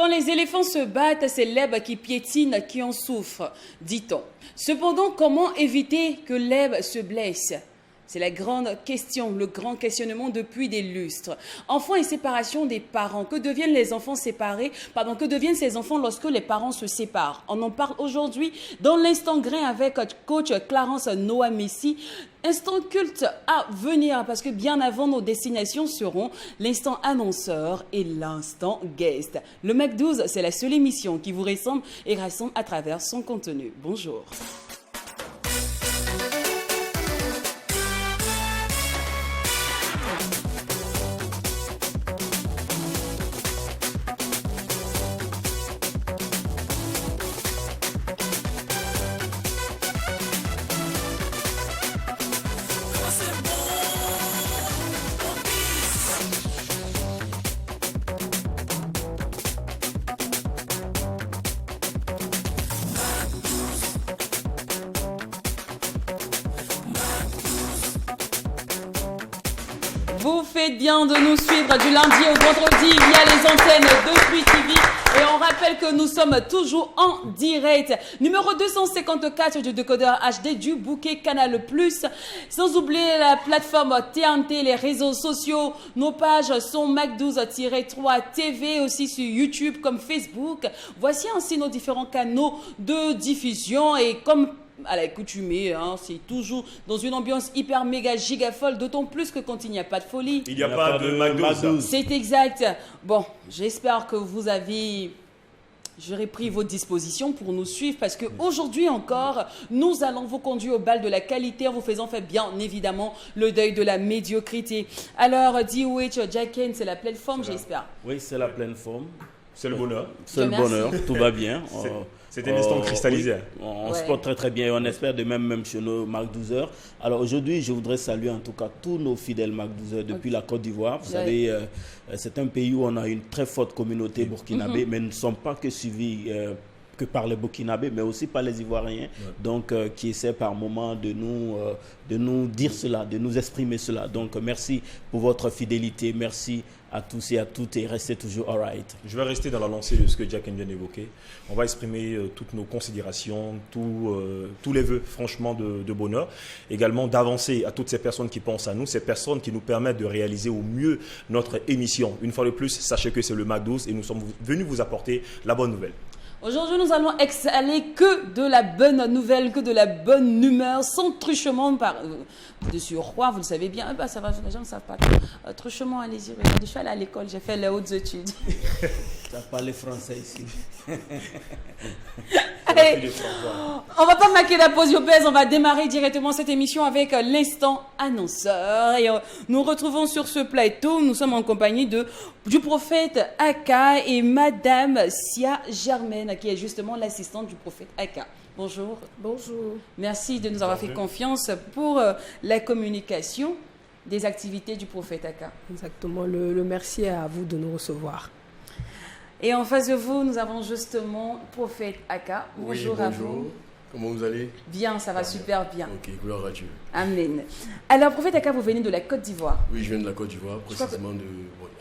Quand les éléphants se battent, c'est l'herbe qui piétine qui en souffre, dit-on. Cependant, comment éviter que l'herbe se blesse ? C'est la grande question, le grand questionnement depuis des lustres. Enfants et séparation des parents. Que deviennent les enfants séparés ? Que deviennent ces enfants lorsque les parents se séparent ? On en parle aujourd'hui dans l'instant grain avec coach Clarence Noah Messi. Instant culte à venir parce que bien avant nos destinations seront l'instant annonceur et l'instant guest. Le Mac 12, c'est la seule émission qui vous ressemble et rassemble à travers son contenu. Bonjour. Vous faites bien de nous suivre du lundi au vendredi via les antennes de Free TV. Et on rappelle que nous sommes toujours en direct. Numéro 254 du décodeur HD du bouquet Canal+. Sans oublier la plateforme TNT, les réseaux sociaux. Nos pages sont Mac12-3 TV, aussi sur YouTube comme Facebook. Voici ainsi nos différents canaux de diffusion. Et comme à l'accoutumée, c'est toujours dans une ambiance hyper méga giga folle, d'autant plus que quand il n'y a pas de folie. Il n'y a pas de Mac12. C'est exact. Bon, j'espère que j'aurai pris vos dispositions pour nous suivre parce qu'aujourd'hui encore, nous allons vous conduire au bal de la qualité en vous faisant faire bien évidemment le deuil de la médiocrité. Alors, DOH, Jacken, c'est la pleine forme, j'espère. Oui, c'est la pleine forme. C'est le bonheur. C'est le bonheur, tout va bien. C'était un instant cristallisé. Oui, on se porte très très bien et on espère de même chez nos Mac 12h. Alors aujourd'hui, je voudrais saluer en tout cas tous nos fidèles Mac 12h depuis la Côte d'Ivoire. Vous savez, c'est un pays où on a une très forte communauté burkinabé, mais nous ne sommes pas que suivis que par les Burkinabés, mais aussi par les Ivoiriens, donc qui essaient par moment de nous dire cela, de nous exprimer cela. Donc merci pour votre fidélité, merci à tous et à toutes et restez toujours all right. Je vais rester dans la lancée de ce que Jack vient d'évoquer. On va exprimer toutes nos considérations, tous les vœux franchement de bonheur. Également d'avancer à toutes ces personnes qui pensent à nous, ces personnes qui nous permettent de réaliser au mieux notre émission. Une fois de plus, sachez que c'est le Mac 12 et nous sommes venus vous apporter la bonne nouvelle. Aujourd'hui, nous allons exhaler que de la bonne nouvelle, que de la bonne humeur, sans truchement de surcroît, vous le savez bien. Ça va, les gens ne savent pas. Truchement, allez-y, regardez, je suis allée à l'école, j'ai fait les hautes études. Tu as parlé français ici. Allez, on va pas marquer la pause Yopez, on va démarrer directement cette émission avec l'instant annonceur. Et nous retrouvons sur ce plateau, nous sommes en compagnie du prophète Aka et Madame Sia Germaine, qui est justement l'assistante du prophète Aka. Bonjour. Bonjour. Merci de nous avoir fait confiance pour la communication des activités du prophète Aka. Exactement, le merci est à vous de nous recevoir. Et en face de vous, nous avons justement prophète Aka. Bonjour, à vous. Comment vous allez? Bien, ça va super bien. Ok, gloire à Dieu. Amen. Alors, prophète Aka, vous venez de la Côte d'Ivoire? Oui, je viens de la Côte d'Ivoire, précisément de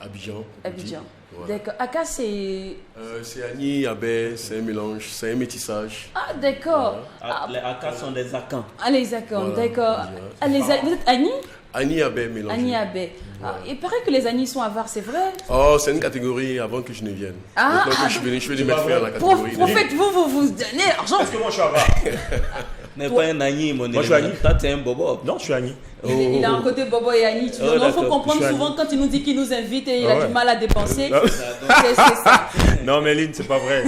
Abidjan. Abidjan. Voilà. D'accord. Aka, c'est... c'est Agni, Abé, c'est un mélange, c'est un métissage. Ah, d'accord. Voilà. Les Aka sont des Akans. Ah, les Akans, Voilà, d'accord. déjà. Vous êtes Agni? Agni, Abé, mélangé. Agni, Abé. Voilà. Il paraît que les Agnis sont avares, c'est vrai? Oh, c'est une catégorie avant que je ne vienne. Ah, maintenant que je suis venu, je vais mettre fin à la catégorie. Prophète, vous donnez l'argent. Parce que moi je suis avare. N'est pas un Agni, mon Moi je suis Agni. Toi, tu es un bobo. Non, je suis Agni. Il a un côté Bobo et Agni. Il faut comprendre souvent quand il nous dit qu'il nous invite et il a du mal à dépenser. C'est ça. Non, mais Lynn, c'est pas vrai.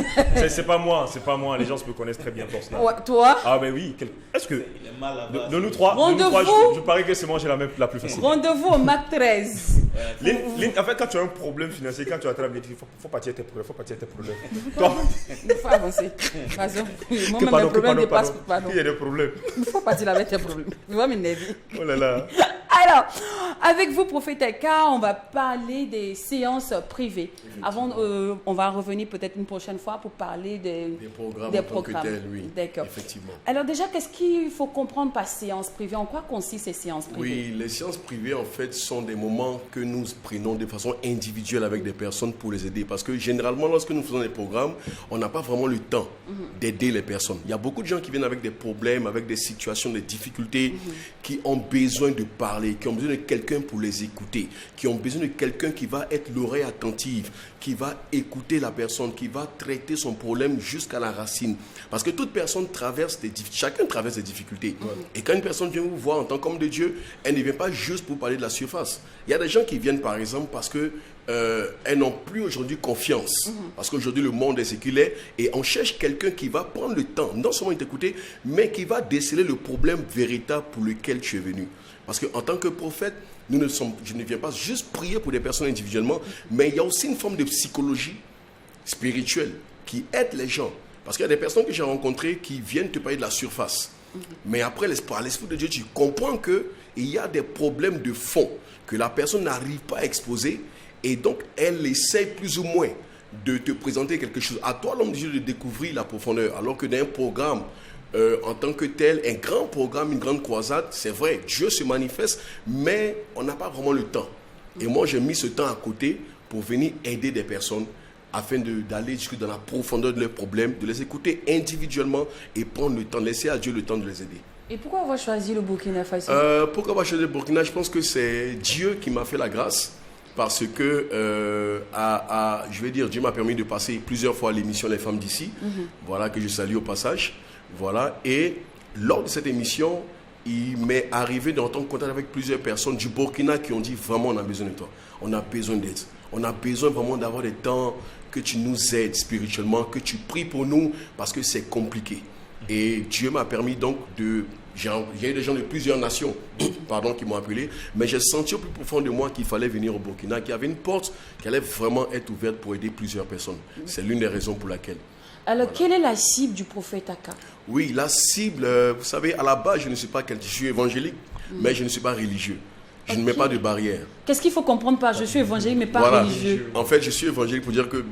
C'est pas moi, Les gens me connaissent très bien pour cela. Ouais, toi? Ah, ben oui. Est-ce que de nous trois, je parie que c'est moi j'ai la plus facile. Rendez-vous au Mac 13. Lynn, en fait, quand tu as un problème financier, quand tu as travaillé, il faut partir tes problèmes. Toi, Il faut avancer. Moi-même, mes problèmes dépassent. Il y a des problèmes. Il faut partir avec tes problèmes. Tu vas m'énerver. Oh là là. Alors, avec vous, prophète Eka, on va parler des séances privées. Avant, on va revenir peut-être une prochaine fois pour parler des programmes des en tant que tels, oui. D'accord. Effectivement. Alors déjà, qu'est-ce qu'il faut comprendre par séance privée? En quoi consistent ces séances privées? Oui, les séances privées, en fait, sont des moments que nous prenons de façon individuelle avec des personnes pour les aider. Parce que généralement, lorsque nous faisons des programmes, on n'a pas vraiment le temps d'aider les personnes. Il y a beaucoup de gens qui viennent avec des problèmes, avec des situations, des difficultés, qui ont besoin de parler, qui ont besoin de quelqu'un pour les écouter, qui ont besoin de quelqu'un qui va être l'oreille attentive, qui va écouter la personne, qui va traiter son problème jusqu'à la racine. Parce que toute personne chacun traverse des difficultés. Et quand une personne vient vous voir en tant qu'homme de Dieu, elle ne vient pas juste pour parler de la surface. Il y a des gens qui viennent par exemple parce que elles n'ont plus aujourd'hui confiance. Parce qu'aujourd'hui le monde est séculaire et on cherche quelqu'un qui va prendre le temps, non seulement de t'écouter, mais qui va déceler le problème véritable pour lequel tu es venu. Parce qu'en tant que prophète, je ne viens pas juste prier pour des personnes individuellement, mais il y a aussi une forme de psychologie spirituelle qui aide les gens. Parce qu'il y a des personnes que j'ai rencontrées qui viennent te parler de la surface. Mais après, par l'Esprit de Dieu, tu comprends qu'il y a des problèmes de fond que la personne n'arrive pas à exposer. Et donc, elle essaie plus ou moins de te présenter quelque chose. À toi, l'homme de Dieu, de découvrir la profondeur. Alors que dans un programme, en tant que tel, un grand programme, une grande croisade, c'est vrai, Dieu se manifeste, mais on n'a pas vraiment le temps. Et moi, j'ai mis ce temps à côté pour venir aider des personnes afin d'aller jusque dans la profondeur de leurs problèmes, de les écouter individuellement et prendre le temps, laisser à Dieu le temps de les aider. Et pourquoi avoir choisi le Burkina Faso? Pourquoi avoir choisi le Burkina? Je pense que c'est Dieu qui m'a fait la grâce. Parce que, je vais dire, Dieu m'a permis de passer plusieurs fois à l'émission Les Femmes d'ici. Voilà, que je salue au passage. Voilà. Et lors de cette émission, il m'est arrivé d'entrer en contact avec plusieurs personnes du Burkina qui ont dit vraiment on a besoin de toi. On a besoin d'aide. On a besoin vraiment d'avoir des temps que tu nous aides spirituellement, que tu pries pour nous parce que c'est compliqué. Et Dieu m'a permis donc de... Il y a eu des gens de plusieurs nations qui m'ont appelé, mais j'ai senti au plus profond de moi qu'il fallait venir au Burkina, qu'il y avait une porte qui allait vraiment être ouverte pour aider plusieurs personnes. C'est l'une des raisons pour laquelle. Alors, quelle est la cible du prophète Aka? Oui, la cible, vous savez, à la base, je ne suis pas quelqu'un, je suis évangélique, mais je ne suis pas religieux. Je ne mets pas de barrière. Qu'est-ce qu'il faut comprendre par je suis évangélique mais pas religieux? En fait, je suis évangélique pour dire que,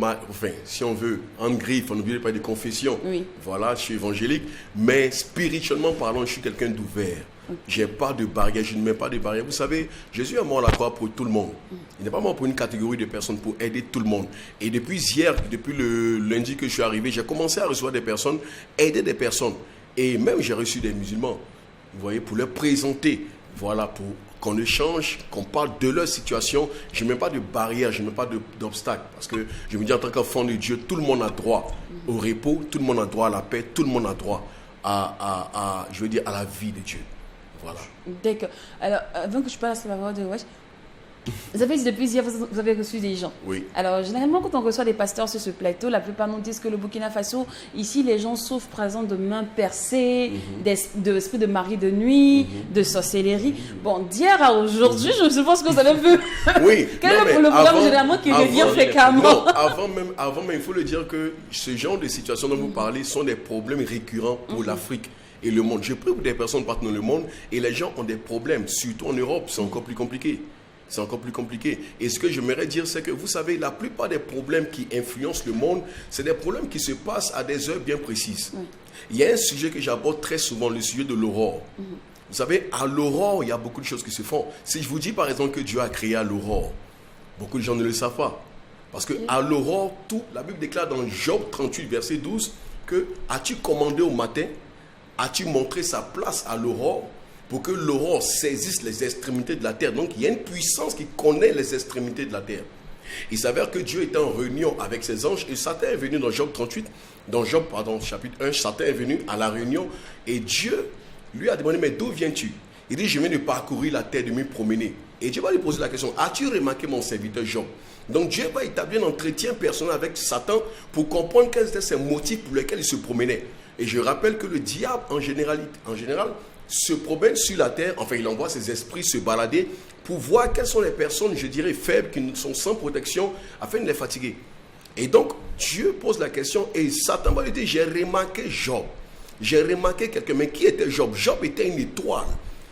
si on veut, en griffe, on n'oublie pas de confession. Oui. Voilà, je suis évangélique, mais spirituellement parlant, je suis quelqu'un d'ouvert. Je n'ai pas de barrière, je ne mets pas de barrière. Vous savez, Jésus est mort à la croix pour tout le monde. Il n'est pas mort pour une catégorie de personnes, pour aider tout le monde. Et depuis hier, depuis le lundi que je suis arrivé, j'ai commencé à recevoir des personnes, aider des personnes. Et même j'ai reçu des musulmans, vous voyez, pour leur présenter, voilà, pour qu'on échange, qu'on parle de leur situation. Je ne mets pas de barrière, je ne mets pas d'obstacle. Parce que je me dis en tant qu'enfant de Dieu, tout le monde a droit au repos, tout le monde a droit à la paix, tout le monde a droit à la vie de Dieu. Voilà. D'accord. Alors, avant que je passe la parole de Wesh, vous avez dit depuis hier, vous avez reçu des gens. Oui. Alors, généralement, quand on reçoit des pasteurs sur ce plateau, la plupart nous disent que le Burkina Faso, ici, les gens souffrent, par exemple, de mains percées, d'esprit de mari de nuit, de sorcellerie. Bon, d'hier à aujourd'hui, je suppose que vous avez vu. Oui. Quel est le programme généralement qui revient fréquemment? Non, avant même, il faut le dire que ce genre de situations dont vous parlez sont des problèmes récurrents pour l'Afrique et le monde. Je prie pour des personnes partout dans le monde et les gens ont des problèmes, surtout en Europe, c'est encore plus compliqué. C'est encore plus compliqué. Et ce que j'aimerais dire, c'est que vous savez, la plupart des problèmes qui influencent le monde, c'est des problèmes qui se passent à des heures bien précises. Il y a un sujet que j'aborde très souvent, le sujet de l'aurore. Vous savez, à l'aurore, il y a beaucoup de choses qui se font. Si je vous dis par exemple que Dieu a créé à l'aurore, beaucoup de gens ne le savent pas. Parce qu'à l'aurore, la Bible déclare dans Job 38, verset 12, que as-tu commandé au matin, as-tu montré sa place à l'aurore, pour que l'aurore saisisse les extrémités de la terre. Donc, il y a une puissance qui connaît les extrémités de la terre. Il s'avère que Dieu était en réunion avec ses anges et Satan est venu dans Job 38, chapitre 1, Satan est venu à la réunion et Dieu lui a demandé, mais d'où viens-tu? Il dit, je viens de parcourir la terre, de me promener. Et Dieu va lui poser la question, as-tu remarqué mon serviteur Job? Donc Dieu va établir un entretien personnel avec Satan pour comprendre quels étaient ses motifs pour lesquels il se promenait. Et je rappelle que le diable, en général, se promène sur la terre, enfin il envoie ses esprits se balader pour voir quelles sont les personnes, je dirais, faibles, qui sont sans protection, afin de les fatiguer. Et donc, Dieu pose la question et Satan va lui dire, j'ai remarqué Job. J'ai remarqué quelqu'un, mais qui était Job? Job était une étoile.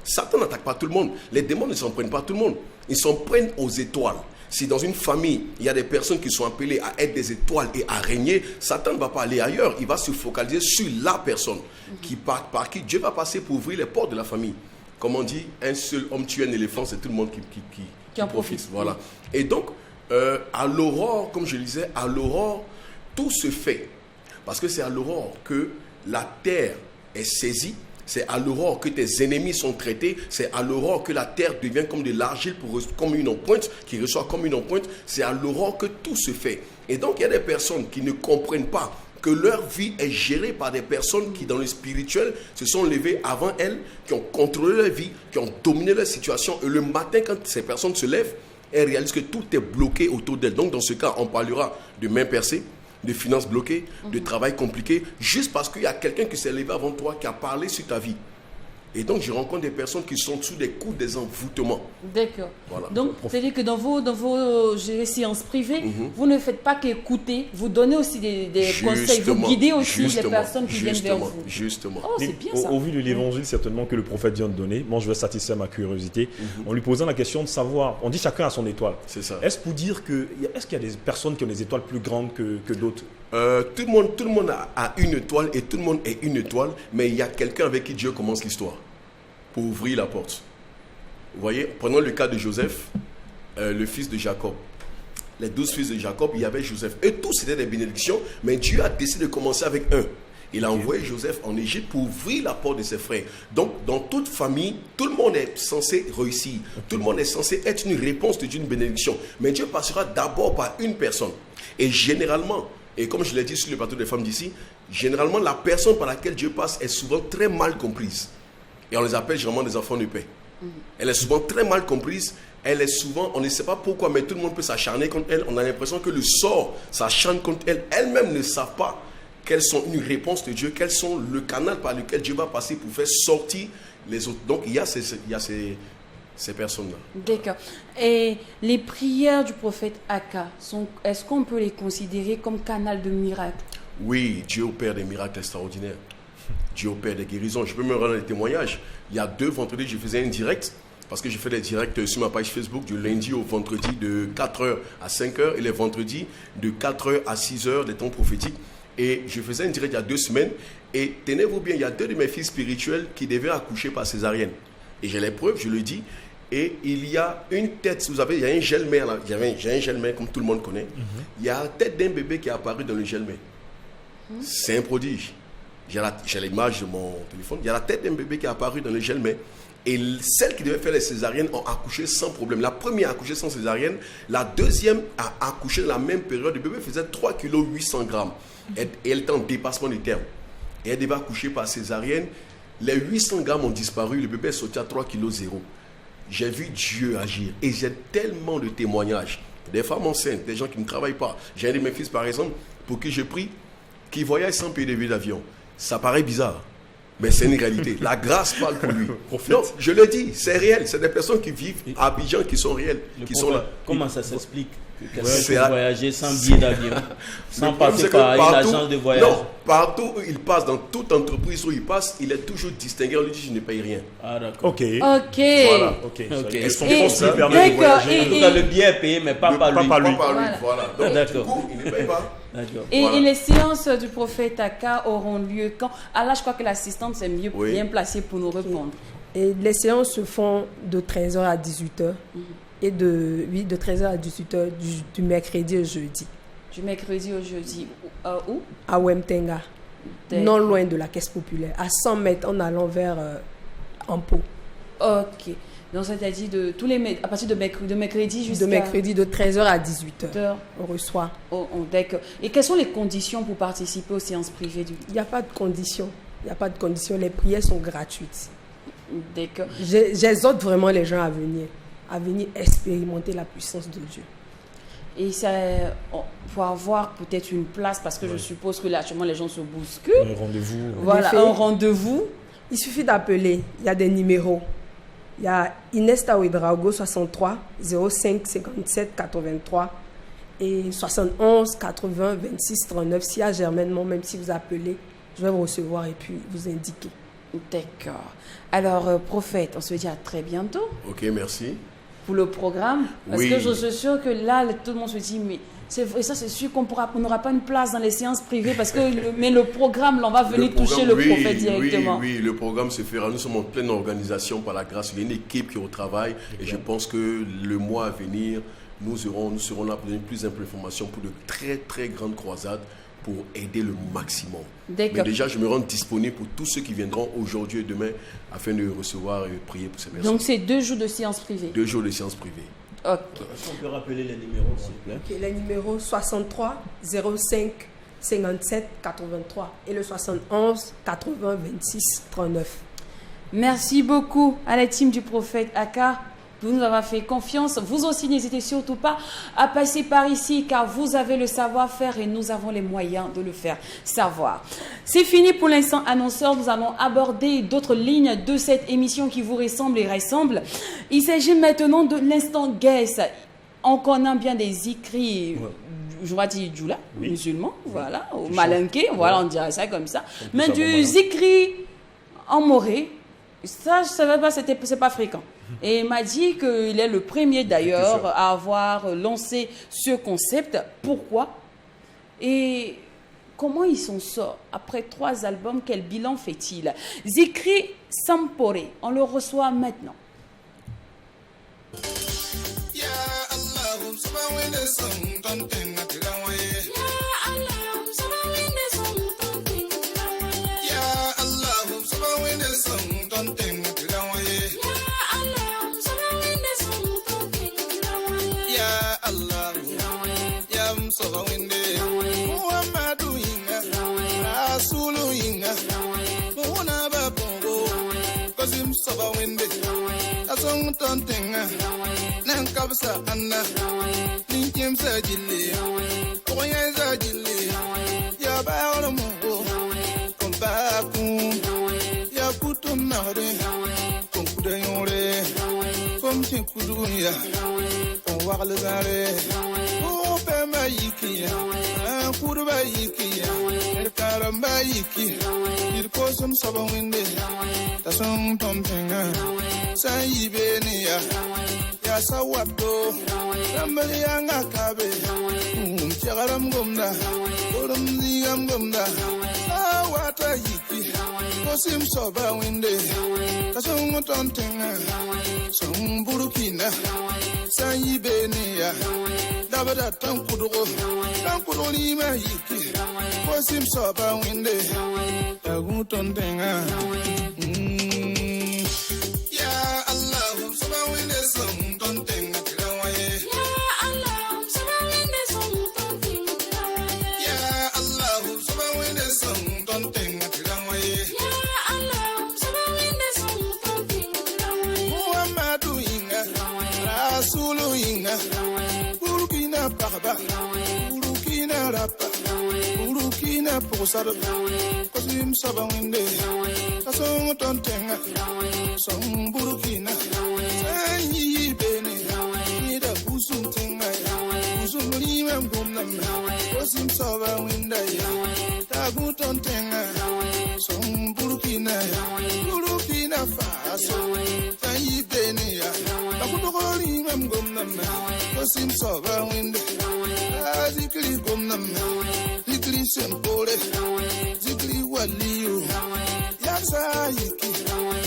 Satan n'attaque pas tout le monde. Les démons ne s'en prennent pas à tout le monde. Ils s'en prennent aux étoiles. Si dans une famille, il y a des personnes qui sont appelées à être des étoiles et à régner, Satan ne va pas aller ailleurs. Il va se focaliser sur la personne par qui Dieu va passer pour ouvrir les portes de la famille. Comme on dit, un seul homme tue un éléphant, c'est tout le monde qui en profite. Voilà. Et donc, à l'aurore, comme je le disais, à l'aurore, tout se fait. Parce que c'est à l'aurore que la terre est saisie. C'est à l'aurore que tes ennemis sont traités. C'est à l'aurore que la terre devient comme de l'argile, comme une empreinte, qui reçoit comme une empreinte. C'est à l'aurore que tout se fait. Et donc, il y a des personnes qui ne comprennent pas que leur vie est gérée par des personnes qui, dans le spirituel, se sont levées avant elles, qui ont contrôlé leur vie, qui ont dominé leur situation. Et le matin, quand ces personnes se lèvent, elles réalisent que tout est bloqué autour d'elles. Donc, dans ce cas, on parlera de main percée, de finances bloquées, de travail compliqué, juste parce qu'il y a quelqu'un qui s'est levé avant toi, qui a parlé sur ta vie. Et donc, je rencontre des personnes qui sont sous des coups des envoûtements. D'accord. Voilà. Donc, c'est-à-dire que dans vos séances privées, vous ne faites pas qu'écouter, vous donnez aussi des conseils, vous guidez aussi les personnes qui viennent vers vous. Justement. Oh, c'est bien ça. Au vu de l'évangile, certainement, que le prophète vient de donner, moi, je vais satisfaire ma curiosité en lui posant la question de savoir, on dit chacun a son étoile. C'est ça. Est-ce pour dire est-ce qu'il y a des personnes qui ont des étoiles plus grandes que d'autres? Tout le monde a une étoile et tout le monde est une étoile, mais il y a quelqu'un avec qui Dieu commence l'histoire pour ouvrir la porte. Vous voyez, prenons le cas de Joseph, le fils de Jacob. Les 12 fils de Jacob, il y avait Joseph. Et tous c'était des bénédictions, mais Dieu a décidé de commencer avec un. Il a envoyé Joseph en Égypte pour ouvrir la porte de ses frères. Donc, dans toute famille, tout le monde est censé réussir. Tout le monde est censé être une réponse d'une bénédiction. Mais Dieu passera d'abord par une personne. Et généralement, et comme je l'ai dit sur le plateau des femmes d'ici, généralement, la personne par laquelle Dieu passe est souvent très mal comprise. Et on les appelle généralement des enfants de paix. Elle est souvent très mal comprise. Elle est souvent, on ne sait pas pourquoi, mais tout le monde peut s'acharner contre elle. On a l'impression que le sort s'acharne contre elle. Elles-mêmes ne savent pas quelles sont une réponse de Dieu, quels sont le canal par lequel Dieu va passer pour faire sortir les autres. Donc, il y a ces personnes-là. D'accord. Et les prières du prophète Aka, est-ce qu'on peut les considérer comme canal de miracle? Oui, Dieu opère des miracles extraordinaires. Dieu opère des guérisons. Je peux me rendre des témoignages. Il y a 2 vendredis, je faisais un direct, parce que je fais des directs sur ma page Facebook du lundi au vendredi de 4h à 5h et les vendredis de 4h à 6h des temps prophétiques. Et je faisais un direct il y a 2 semaines. Et tenez-vous bien, il y a 2 de mes filles spirituelles qui devaient accoucher par césarienne. Et j'ai les preuves, je le dis. Et il y a une tête, vous savez, il y a un gel-mère là. J'ai un gel-mère comme tout le monde connaît. Il y a la tête d'un bébé qui est apparu dans le gel-mère. C'est un prodige. J'ai l'image de mon téléphone. Il y a la tête d'un bébé qui est apparu dans le gel-mère. Et celles qui devaient faire les césariennes ont accouché sans problème. La première a accouché sans césarienne. La deuxième a accouché dans la même période. Le bébé faisait 3 kg 800 grammes. Et elle était en dépassement du terme. Et elle devait accoucher par césarienne. Les 800 grammes ont disparu. Le bébé est sorti à 3 kg 0. J'ai vu Dieu agir. Et j'ai tellement de témoignages. Des femmes enceintes, des gens qui ne travaillent pas. J'ai un de mes fils, par exemple, pour qui je prie, qui voyage sans payer de billet d'avion. Ça paraît bizarre, mais c'est une réalité. La grâce parle pour lui. Non, je le dis, c'est réel. C'est des personnes qui vivent à Abidjan qui sont réelles, qui sont là. Comment ça s'explique que quelqu'un peut voyager sans billet d'avion, sans passer par une agence de voyage? Non, partout où il passe, dans toute entreprise où il passe, il est toujours distingué. On lui dit, je ne paye rien. Ah, d'accord. Ok. Voilà. Et son poste lui permet de voyager. En tout cas, le billet est payé, mais pas par lui. Pas par lui. Voilà. Donc, du coup, il ne paye pas. Et les séances du prophète Aka auront lieu quand? Ah là, je crois que l'assistante c'est mieux bien placée pour nous répondre. Et les séances se font de 13h à 18h. Et de 13h à 18h du mercredi au jeudi. Du mercredi au jeudi. Où? À Wemtenga. Non loin de la caisse populaire. À 100 mètres en allant vers Ampo. Ok. Donc, c'est-à-dire à partir de mercredi jusqu'à... De mercredi de 13h à 18h. On reçoit. D'accord. Et quelles sont les conditions pour participer aux séances privées Il n'y a pas de conditions. Il n'y a pas de conditions. Les prières sont gratuites. D'accord. J'exhorte vraiment les gens à venir expérimenter la puissance de Dieu. Et ça, pour avoir peut-être une place, parce que je suppose que là, actuellement, les gens se bousculent. Un rendez-vous. Voilà, un rendez-vous. Il suffit d'appeler. Il y a des numéros. Il y a Inès Taouedraogo 63 05 57 83 et 71 80 26 39. S'il y a Germainement, même si vous appelez, je vais vous recevoir et puis vous indiquer. D'accord. Alors, prophète, on se dit à très bientôt. Ok, merci. Pour le programme. Parce Oui. que je suis sûre que là, tout le monde se dit, mais et ça, c'est sûr qu'on n'aura pas une place dans les séances privées parce que le programme, là, on va venir toucher le prophète directement. Oui, le programme se fera. Nous sommes en pleine organisation par la grâce. Il y a une équipe qui est au travail et je pense que le mois à venir, nous serons là pour donner plus d'informations pour de très, très grandes croisades pour aider le maximum. Mais déjà, je me rends disponible pour tous ceux qui viendront aujourd'hui et demain afin de recevoir et prier pour ces personnes. Donc, c'est 2 jours de séances privées. 2 jours de séances privées. Ok. Est-ce qu'on peut rappeler les numéros, s'il vous plaît? Okay, le numéro 63 05 57 83 et le 71 80 26 39. Merci beaucoup à la team du prophète Aka. Vous nous avez fait confiance. Vous aussi, n'hésitez surtout pas à passer par ici car vous avez le savoir-faire et nous avons les moyens de le faire savoir. C'est fini pour l'instant annonceur. Nous allons aborder d'autres lignes de cette émission qui vous ressemble et ressemble. Il s'agit maintenant de l'instant guest. On connaît bien des écrits. Je vais dire Djoula, musulman, voilà, au Malinké, voilà, on dirait ça comme ça. Mais du zikri en moré, ça, je ne savais pas, c'est pas fréquent. Et il m'a dit qu'il est le premier d'ailleurs à avoir lancé ce concept. Pourquoi? Et comment il s'en sort? Après 3 albums, quel bilan fait-il? Zikri Sampore, on le reçoit maintenant. Tontenga nan kabsa anna ninkim sa jille koya sa jille ya ba mo kon ba kun ya kutum nare kon kudayore kom tin kudunya kon wagle gare o pe mayikiya kudu bayikiya karam bayiki ir kosum sabawinde tasum tontenga sayibenia ya sawato rambali anga kabe chagaram gomda orum zigam gomda sawata yiki kosim soba winde kasum tontenga sum burukina sayibenia dabada tankudo ni ma yiki kosim soba winde tagutontenga Burukina rapa, Burukina posada, kosim sabawinde, kasong tontenga, song Burukina, sanyi bene, nida busum tenga, busum lima gumnam, kosim sabawinde, tagu tontenga, song Burukina, Burukina faso, sanyi bene ya, tagu lima gumnam, kosim sabawinde. Zikri gomnam, zikri sempore, zikri waliyo, yaksa yiki,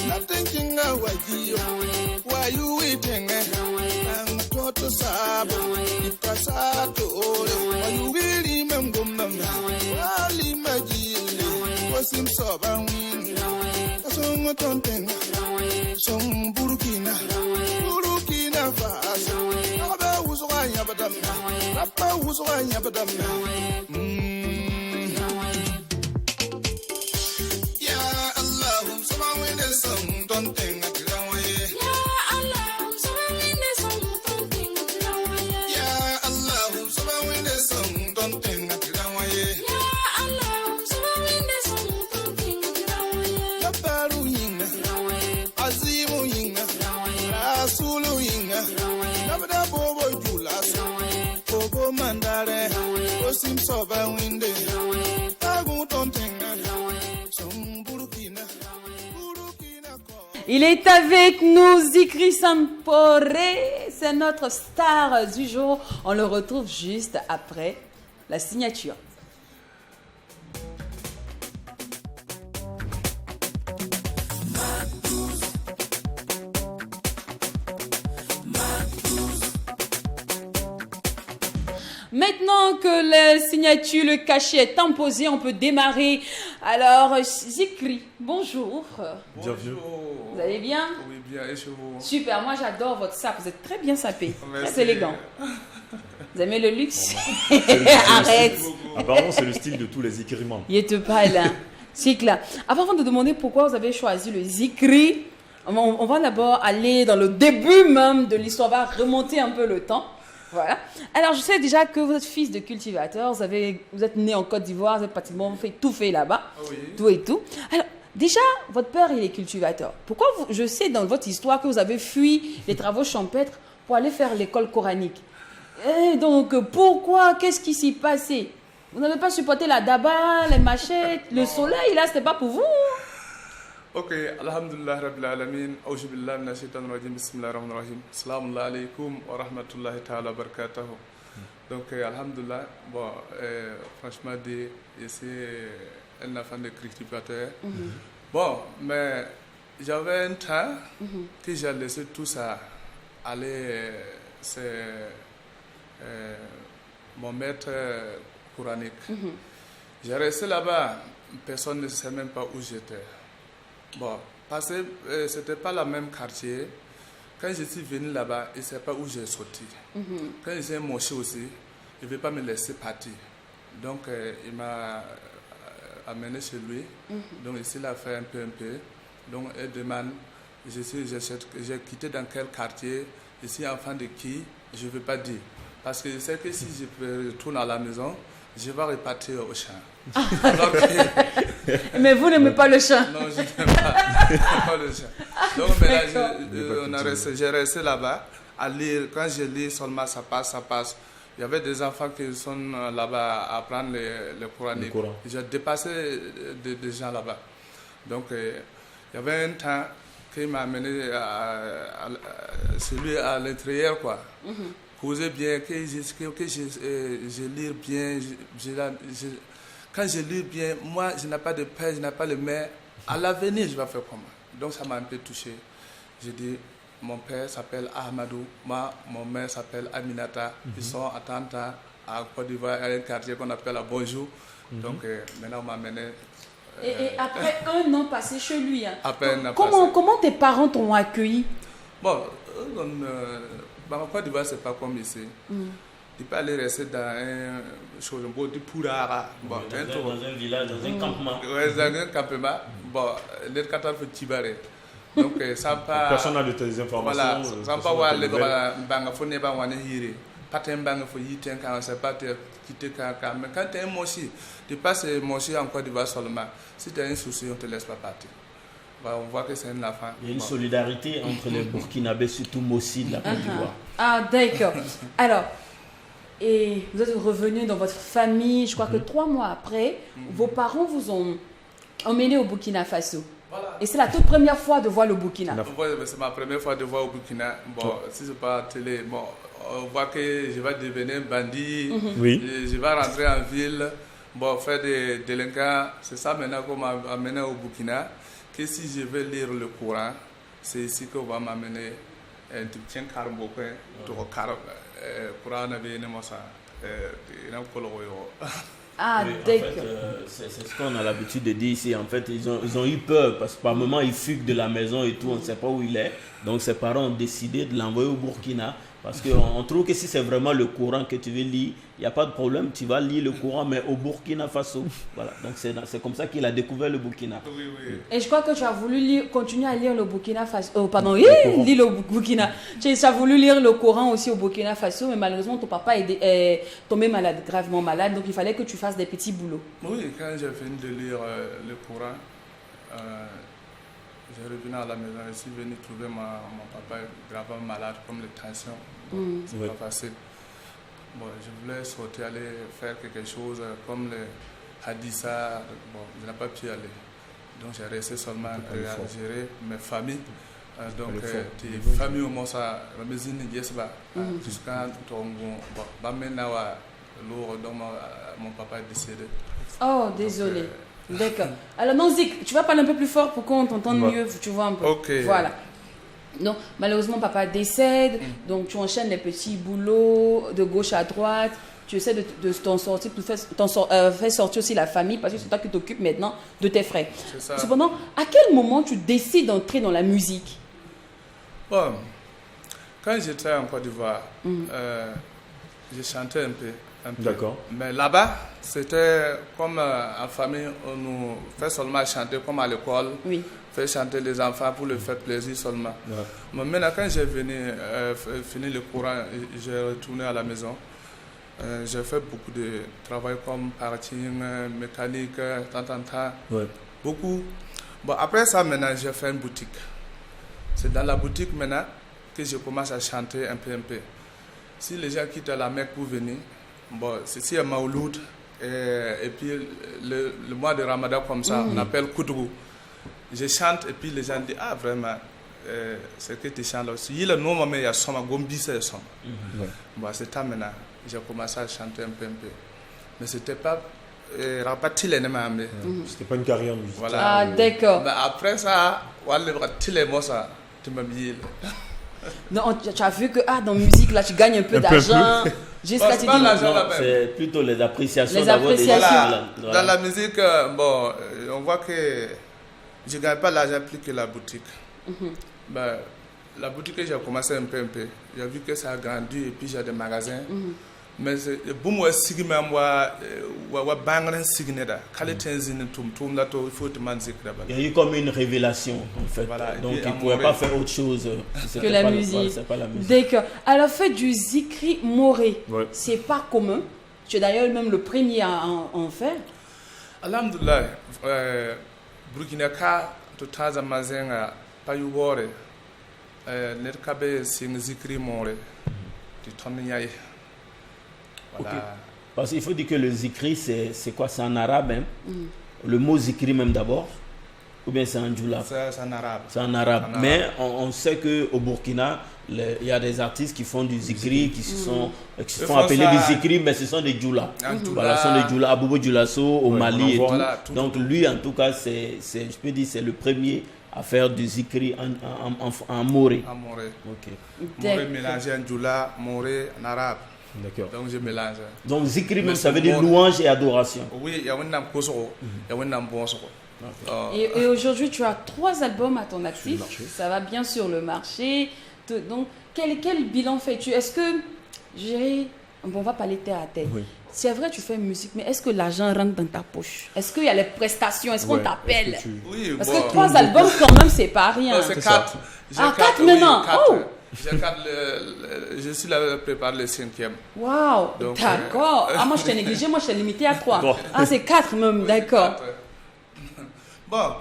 nothing kinga wajiyo, why you waiting? Ang toto sabo, ipasato ore, why you really gomnam, wali majile, wasim soba win, kasong tontenga, song Burukina, Burukina faso. Rapa uswanya badam ya Allah subhanahu song tontenga tilawaye ya Allah subhanahu song tontenga tilawaye ya Allah subhanahu song tontenga tilawaye ya Allah subhanahu song tontenga tilawaye tabaru yinga azimu yinga rasulu yinga nabada bobo Bobo mandare, kosim soba winde, tagu tontenga, som Burukina. Il est avec nous, Zikri Sampore. C'est notre star du jour. On le retrouve juste après la signature. Maintenant que la signature, le cachet est imposé, on peut démarrer. Alors, Zikri, bonjour. Bienvenue. Vous allez bien? Oui, bien, et chez vous? Super, moi j'adore votre sac, vous êtes très bien sapé, Merci. très élégant. Vous aimez le luxe? Arrête. Arrête. Apparemment, c'est le style de tous les Zikrimans. Il te parle, hein. C'est clair. Avant de demander pourquoi vous avez choisi le Zikri, on va d'abord aller dans le début même de l'histoire, on va remonter un peu le temps. Voilà. Alors, je sais déjà que vous êtes fils de cultivateur, vous êtes né en Côte d'Ivoire, vous avez pratiquement tout fait là-bas, Oui. tout et tout. Alors, déjà, votre père, il est cultivateur. Pourquoi je sais dans votre histoire que vous avez fui les travaux champêtres pour aller faire l'école coranique. Et donc, pourquoi? Qu'est-ce qui s'est passé? Vous n'avez pas supporté la daba, les machettes, le soleil, là, c'était pas pour vous? Ok, alhamdulillah rabbil alamin, auzu billahi minash shaitanir rajim, bismillahir rahmanir rahim. Assalamu alaikum wa rahmatullahi ta'ala wa barakatuh. Donc, alhamdulillah, bon, franchement, je suis un enfant de cultivateur. Bon, mais j'avais un temps que j'ai laissé tout ça aller, c'est mon maître coranique. J'ai resté là-bas, personne ne sait même pas où j'étais. Bon, parce que ce n'était pas le même quartier. Quand je suis venu là-bas, il ne sait pas où j'ai sorti. Quand j'ai moché aussi, il ne veut pas me laisser partir. Donc, il m'a amené chez lui. Donc, ici, il a fait un peu. Donc, il demande, j'ai quitté dans quel quartier, je suis enfant de qui, je ne veux pas dire. Parce que je sais que si je retourne à la maison, je vais repartir au champ. Alors Mais vous n'aimez pas le chant? non, je n'aime pas le chant. Donc maintenant, j'ai resté là-bas à lire. Quand je lis seulement, ça passe. Il y avait des enfants qui sont là-bas à apprendre le coranique. J'ai dépassé des gens là-bas. Donc, il y avait un temps qui m'a amené celui à l'intérieur, quoi. Poser bien, que je lis bien. Quand je lis bien, moi, je n'ai pas de père, je n'ai pas de mère. À l'avenir, je vais faire comment? Donc, ça m'a un peu touché. J'ai dit, mon père s'appelle Ahmadou, mon mère s'appelle Aminata. Ils sont à Tanta, à Côte d'Ivoire, à un quartier qu'on appelle à Bonjour. Donc, maintenant, on m'a amené. Et après un an passé chez lui, hein, comment tes parents t'ont accueilli? Bon, en Côte d'Ivoire, ce n'est pas comme ici. Il peut aller rester dans un beau de Pourara. Bon, dans un village, dans un campement. Oui, dans un campement. Bon, les 14 faut tibarer. Donc, ça pas. Personne n'a de tes informations. Voilà, ça pas voir les bangs, faut ne pas voir les hiri. Pas un bang, faut y tenir quand c'est pas quitter quand. Mais quand tu es un mochi, tu passes mochi en Côte d'Ivoire seulement. Si tu as un souci, on ne te laisse pas partir. On voit que c'est un enfant. Il y a une solidarité entre les Burkinabés, surtout Mossi de la Côte d'Ivoire. Ah, d'accord. Alors, et vous êtes revenu dans votre famille, je crois que 3 mois après, vos parents vous ont emmené au Burkina Faso. Voilà. Et c'est la toute première fois de voir le Burkina. C'est ma première fois de voir au Burkina. Bon, si c'est pas à la télé, bon, on voit que je vais devenir bandit, je vais rentrer en ville, bon, faire des délinquants. C'est ça maintenant qu'on m'a amené au Burkina. Que si je veux lire le Coran, c'est ici qu'on va m'amener un petit carbo, Coran avait une mossa, Ah, oui, d'accord. en fait, c'est ce qu'on a l'habitude de dire ici. En fait, ils ont eu peur parce que par moment, il fugue de la maison et tout, on ne sait pas où il est. Donc, ses parents ont décidé de l'envoyer au Burkina parce qu'on trouve que si c'est vraiment le Coran que tu veux lire, il n'y a pas de problème, tu vas lire le Coran, mais au Burkina Faso. Voilà, donc c'est comme ça qu'il a découvert le Burkina. Oui. Et je crois que tu as voulu continuer à lire le Burkina Faso. Lire le Burkina. Tu as voulu lire le Coran aussi au Burkina Faso, mais malheureusement, ton papa est tombé malade, gravement malade. Donc, il fallait que tu fasses des petits boulots. Oui, quand j'ai fini de lire le Coran, j'ai revenu à la maison. Je suis venu trouver mon papa gravement malade, comme les tensions. Bon, c'est pas facile. Bon, je voulais sortir, aller faire quelque chose comme le hadissa. Bon, je n'ai pas pu aller. Donc j'ai resté seulement à gérer mes familles. Donc tes familles au moins ça la maison jusqu'à ton mon papa est décédé. Oh, désolé. D'accord. Alors, non, Zik, tu vas parler un peu plus fort pour qu'on t'entende mieux, tu vois un peu. Ok. Voilà. Donc, malheureusement, papa décède, donc tu enchaînes les petits boulots de gauche à droite, tu essaies de t'en sortir, faire sortir aussi la famille, parce que c'est toi qui t'occupes maintenant de tes frères. C'est ça. Cependant, à quel moment tu décides d'entrer dans la musique? Bon, quand j'étais en Côte d'Ivoire, j'ai chanté un peu. D'accord. Mais là-bas, c'était comme en famille, on nous fait seulement chanter comme à l'école. Oui. Fait chanter les enfants pour leur faire plaisir seulement. Ouais. Mais maintenant, quand j'ai fini le courant, j'ai retourné à la maison. J'ai fait beaucoup de travail comme parking, mécanique, tant. Ouais. Beaucoup. Bon, après ça, maintenant, j'ai fait une boutique. C'est dans la boutique maintenant que je commence à chanter un peu. Si les gens quittent la Mecque pour venir, bon, c'est un Maouloud, et puis le mois de Ramadan comme ça, on appelle Koudrou. Je chante et puis les gens disent, ah vraiment, c'est que tu chantes là aussi. Il y a nom, mais il y a son gombi, c'est son. Bon, c'est ça maintenant, j'ai commencé à chanter un peu. Mais c'était pas rapati les noms. C'était pas une carrière musicale. Voilà. Ah, d'accord. Mais après ça, voilà, les mots ça, tu m'as mis. Non, tu as vu que dans la musique, là, tu gagnes un peu d'argent. Jusqu'à tu dis, c'est plutôt les appréciations. Les appréciations. Voilà. Dans la musique, bon, on voit que je ne gagne pas l'argent plus que la boutique. Ben, la boutique, j'ai commencé un peu. J'ai vu que ça a grandi et puis j'ai des magasins. Mais pour moi, il y a eu comme une révélation en fait. Voilà, donc il ne pouvait pas faire autre chose que la musique. D'accord. Alors, fait du Zikri Moré, c'est pas commun. Tu es d'ailleurs même le premier à en faire. Alhamdulillah, Burkina Faso, tout à l'heure, Payouore, Nerkabe, c'est un Zikri Moré. Tu t'en es. Voilà. Okay. Parce qu'il faut dire que le zikri, c'est quoi? C'est en arabe même. Le mot zikri même d'abord. Ou bien c'est en djoula? C'est en arabe. C'est en arabe. Mais on sait qu'au Burkina, il y a des artistes qui font du zikri, qui se font appeler du zikri, mais ce sont des djoula. Voilà, ce sont des djoula. Abobo Djoulasso au Mali et tout. Voilà, donc lui, en tout cas, je peux dire, c'est le premier à faire du zikri en moré. En moré. Ok. Moré mélangé en djoula, moré en arabe. D'accord. Donc je mélange. Donc zikri même ça veut dire louange et adoration. Oui, il y a un nom kosoro, il y a un nom bonsoro. Et aujourd'hui tu as 3 albums à ton actif. Ça va bien sur le marché. Donc quel bilan fais-tu? Est-ce que on va parler terre à terre. Oui. C'est vrai tu fais musique, mais est-ce que l'argent rentre dans ta poche? Est-ce qu'il y a les prestations? Est-ce qu'on t'appelle? Oui, parce que 3 albums quand même c'est pas rien. C'est 4. 4 maintenant. Oui, je suis là pour préparer le 5e. Waouh, d'accord. Moi je t'ai négligé, moi je t'ai limité à 3. C'est 4 même, d'accord. Bon,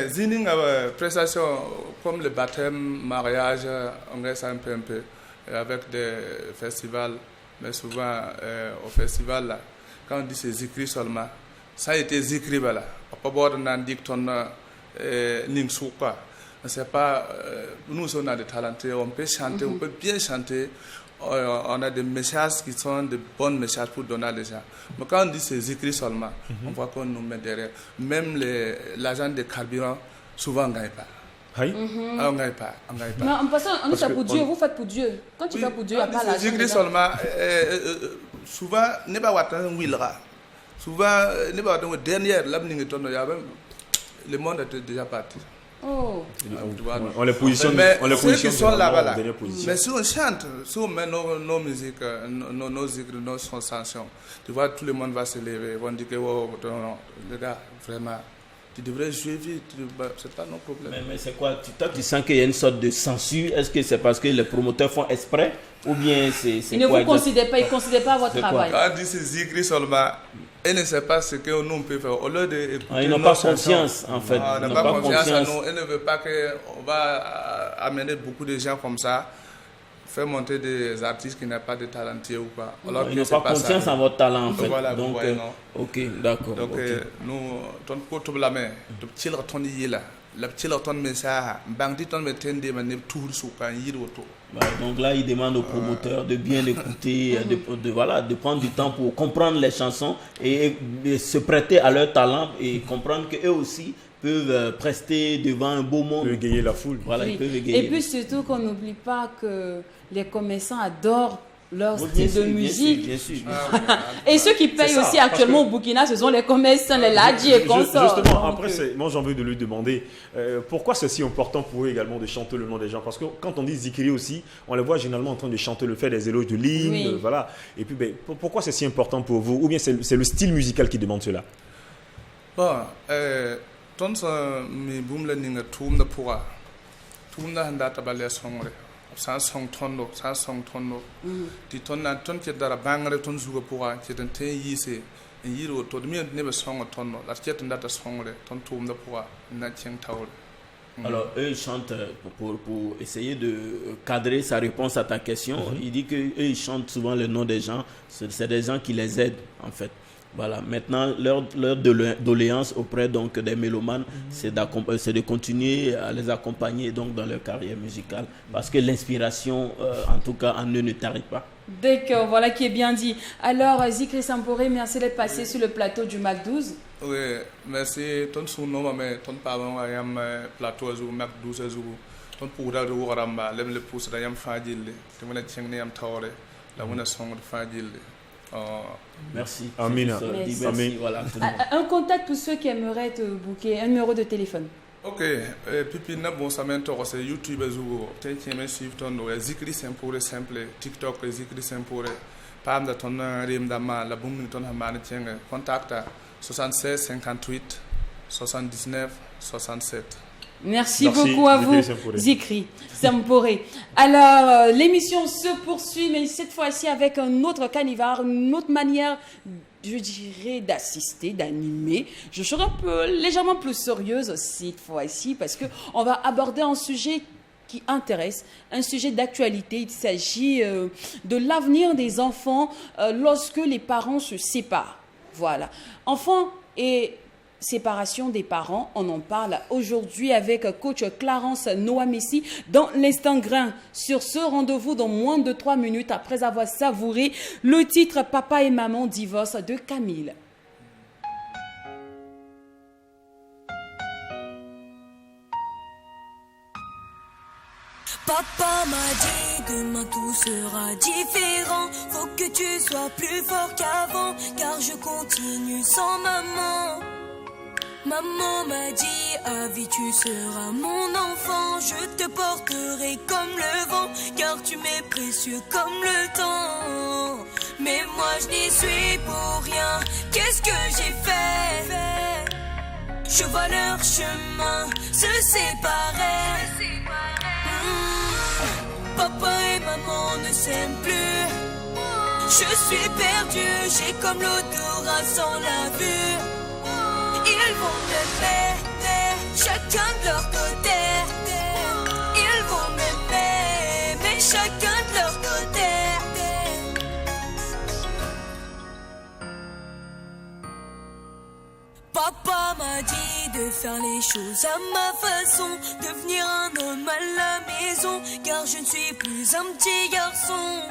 Zining a prestation comme le baptême, mariage, on reste un peu avec des festivals, mais souvent au festival là, quand on dit c'est zikri seulement, ça a été zikri voilà. Pas bon d'en dire ton ningsoupa. C'est pas nous on a des talentés, on peut chanter, on peut bien chanter. On a des messages qui sont de bons messages pour donner à les gens. Mais quand on dit c'est zikri seulement, on voit qu'on nous met derrière. Même l'agent de carburant, souvent on ne gagne pas. Oui. On ne gagne pas. Mais en passant, on fait pour Dieu, vous faites pour Dieu. Quand tu fais pour Dieu, il n'y a pas l'argent. Zikri seulement, souvent, ne pas wattan wilra. Souvent, ne pas wattan dernière, le monde est déjà parti. Oh. On les positionne. Mais ceux qui sont là-bas, mais si on chante, si on met nos musiques, nos sensations, tu vois, tout le monde va se lever, vont dire que les gars, vraiment, tu devrais jouer vite, c'est pas nos problèmes. Mais c'est quoi? Toi, tu sens qu'il y a une sorte de censure? Est-ce que c'est parce que les promoteurs font exprès? Ou bien c'est ils ne vous considèrent pas, ils ne considèrent pas votre travail. Quand on dit c'est zikri seulement, ils ne savent pas ce que nous peut faire. Au lieu de ils n'ont pas confiance en fait. Ils n'ont pas confiance en nous. Ils ne veulent pas qu'on va amener beaucoup de gens comme ça. faire monter des artistes qui n'ont pas de talentueux ou pas. Alors Ils que n'ont c'est pas confiance ça. en votre talent, en fait. Voilà, Donc, vous voyez, non. ok, d'accord. Donc, ok. nous, ton pour la main, le petit retourne là. Le petit retourne mais ça, bandit ton mais tendé, mais tout sous quand il retourne. Donc là, il demande aux promoteurs de bien écouter, de prendre du temps pour comprendre les chansons et se prêter à leur talent et comprendre qu'eux aussi peuvent prester devant un beau monde. Ils peuvent égayer la foule. Voilà, Oui. ils peuvent égayer. Et puis surtout qu'on n'oublie pas que les commerçants adorent leur Oui, style de musique. Bien sûr. Et ceux qui payent ça, aussi parce actuellement que- au Burkina, ce sont les commerçants, les ladji et consorts. Justement, Donc, après, moi j'ai envie de lui demander pourquoi c'est si important pour eux également de chanter le nom des gens. Parce que quand on dit zikri aussi, on les voit généralement en train de chanter le fait des éloges de l'hymne. Oui. Voilà. Et puis, pourquoi c'est si important pour vous? Ou bien c'est le style musical qui demande cela? Bon, ton sa mi boom la ninga toum na pura. Toum na handa tabale songre. Sa song tondo, sa song tondo. Ti ton na ton ke dara bangre ton zuga pura, ke den te yise. En yiro to de mi ne be song tondo. La ke ton data songre, ton toum na pura, na cheng taul. Alors, eux, ils chantent pour essayer de cadrer sa réponse à ta question. Il dit qu'eux, ils chantent souvent le nom des gens. C'est des gens qui les aident, en fait. Voilà. Maintenant, leur doléance auprès donc, des mélomanes, c'est de continuer à les accompagner donc, dans leur carrière musicale. Parce que l'inspiration, en tout cas, en eux, ne tarit pas. D'accord, voilà qui est bien dit. Alors, Zikri Sampore, merci d'être passé sur le plateau du Mac 12. Oui, merci. Ton sous-nom, mais ton parent, ayam plateau azou, Mac 12 azou. Ton poudre de Waramba, lève le pouce d'ayam fadil. Tu m'as dit que tu taure, la mona song de fadil. Merci. Amina. Merci. Amin. Voilà, tout le monde. Un contact pour ceux qui aimeraient te booker, un numéro de téléphone. Ok, pipi na bon ça m'intéresse c'est YouTube azou. T'es qui me suivre ton Zikri simple, TikTok Zikri simple. Pam da ton rim da ma la boum ton hamane tienga. Contact 76 58 79 67. Merci Merci, beaucoup à vous, Zikri Sampore. Zikri Sampore. Alors, l'émission se poursuit, mais cette fois-ci avec un autre canivare, une autre manière, je dirais, d'assister, d'animer. Je serai un peu légèrement plus sérieuse cette fois-ci parce qu'on va aborder un sujet qui intéresse, un sujet d'actualité. Il s'agit de l'avenir des enfants lorsque les parents se séparent. Voilà. Enfants et séparation des parents, on en parle aujourd'hui avec coach Clarence Noamessi dans l'instant grain. Sur ce rendez-vous dans moins de 3 minutes après avoir savouré le titre Papa et maman divorce de Camille. Papa m'a dit demain tout sera différent. Faut que tu sois plus fort qu'avant, car je continue sans maman. Maman m'a dit à vie tu seras mon enfant. Je te porterai comme le vent, car tu m'es précieux comme le temps. Mais moi je n'y suis pour rien. Qu'est-ce que j'ai fait? Je vois leur chemin se séparer. Papa et maman ne s'aiment plus. Je suis perdue, j'ai comme l'odorat sans la vue. Ils vont m'aimer, chacun de leur côté. Ils vont m'aimer, mais chacun de leur côté. Papa m'a dit de faire les choses à ma façon, devenir un homme à la maison, car je ne suis plus un petit garçon.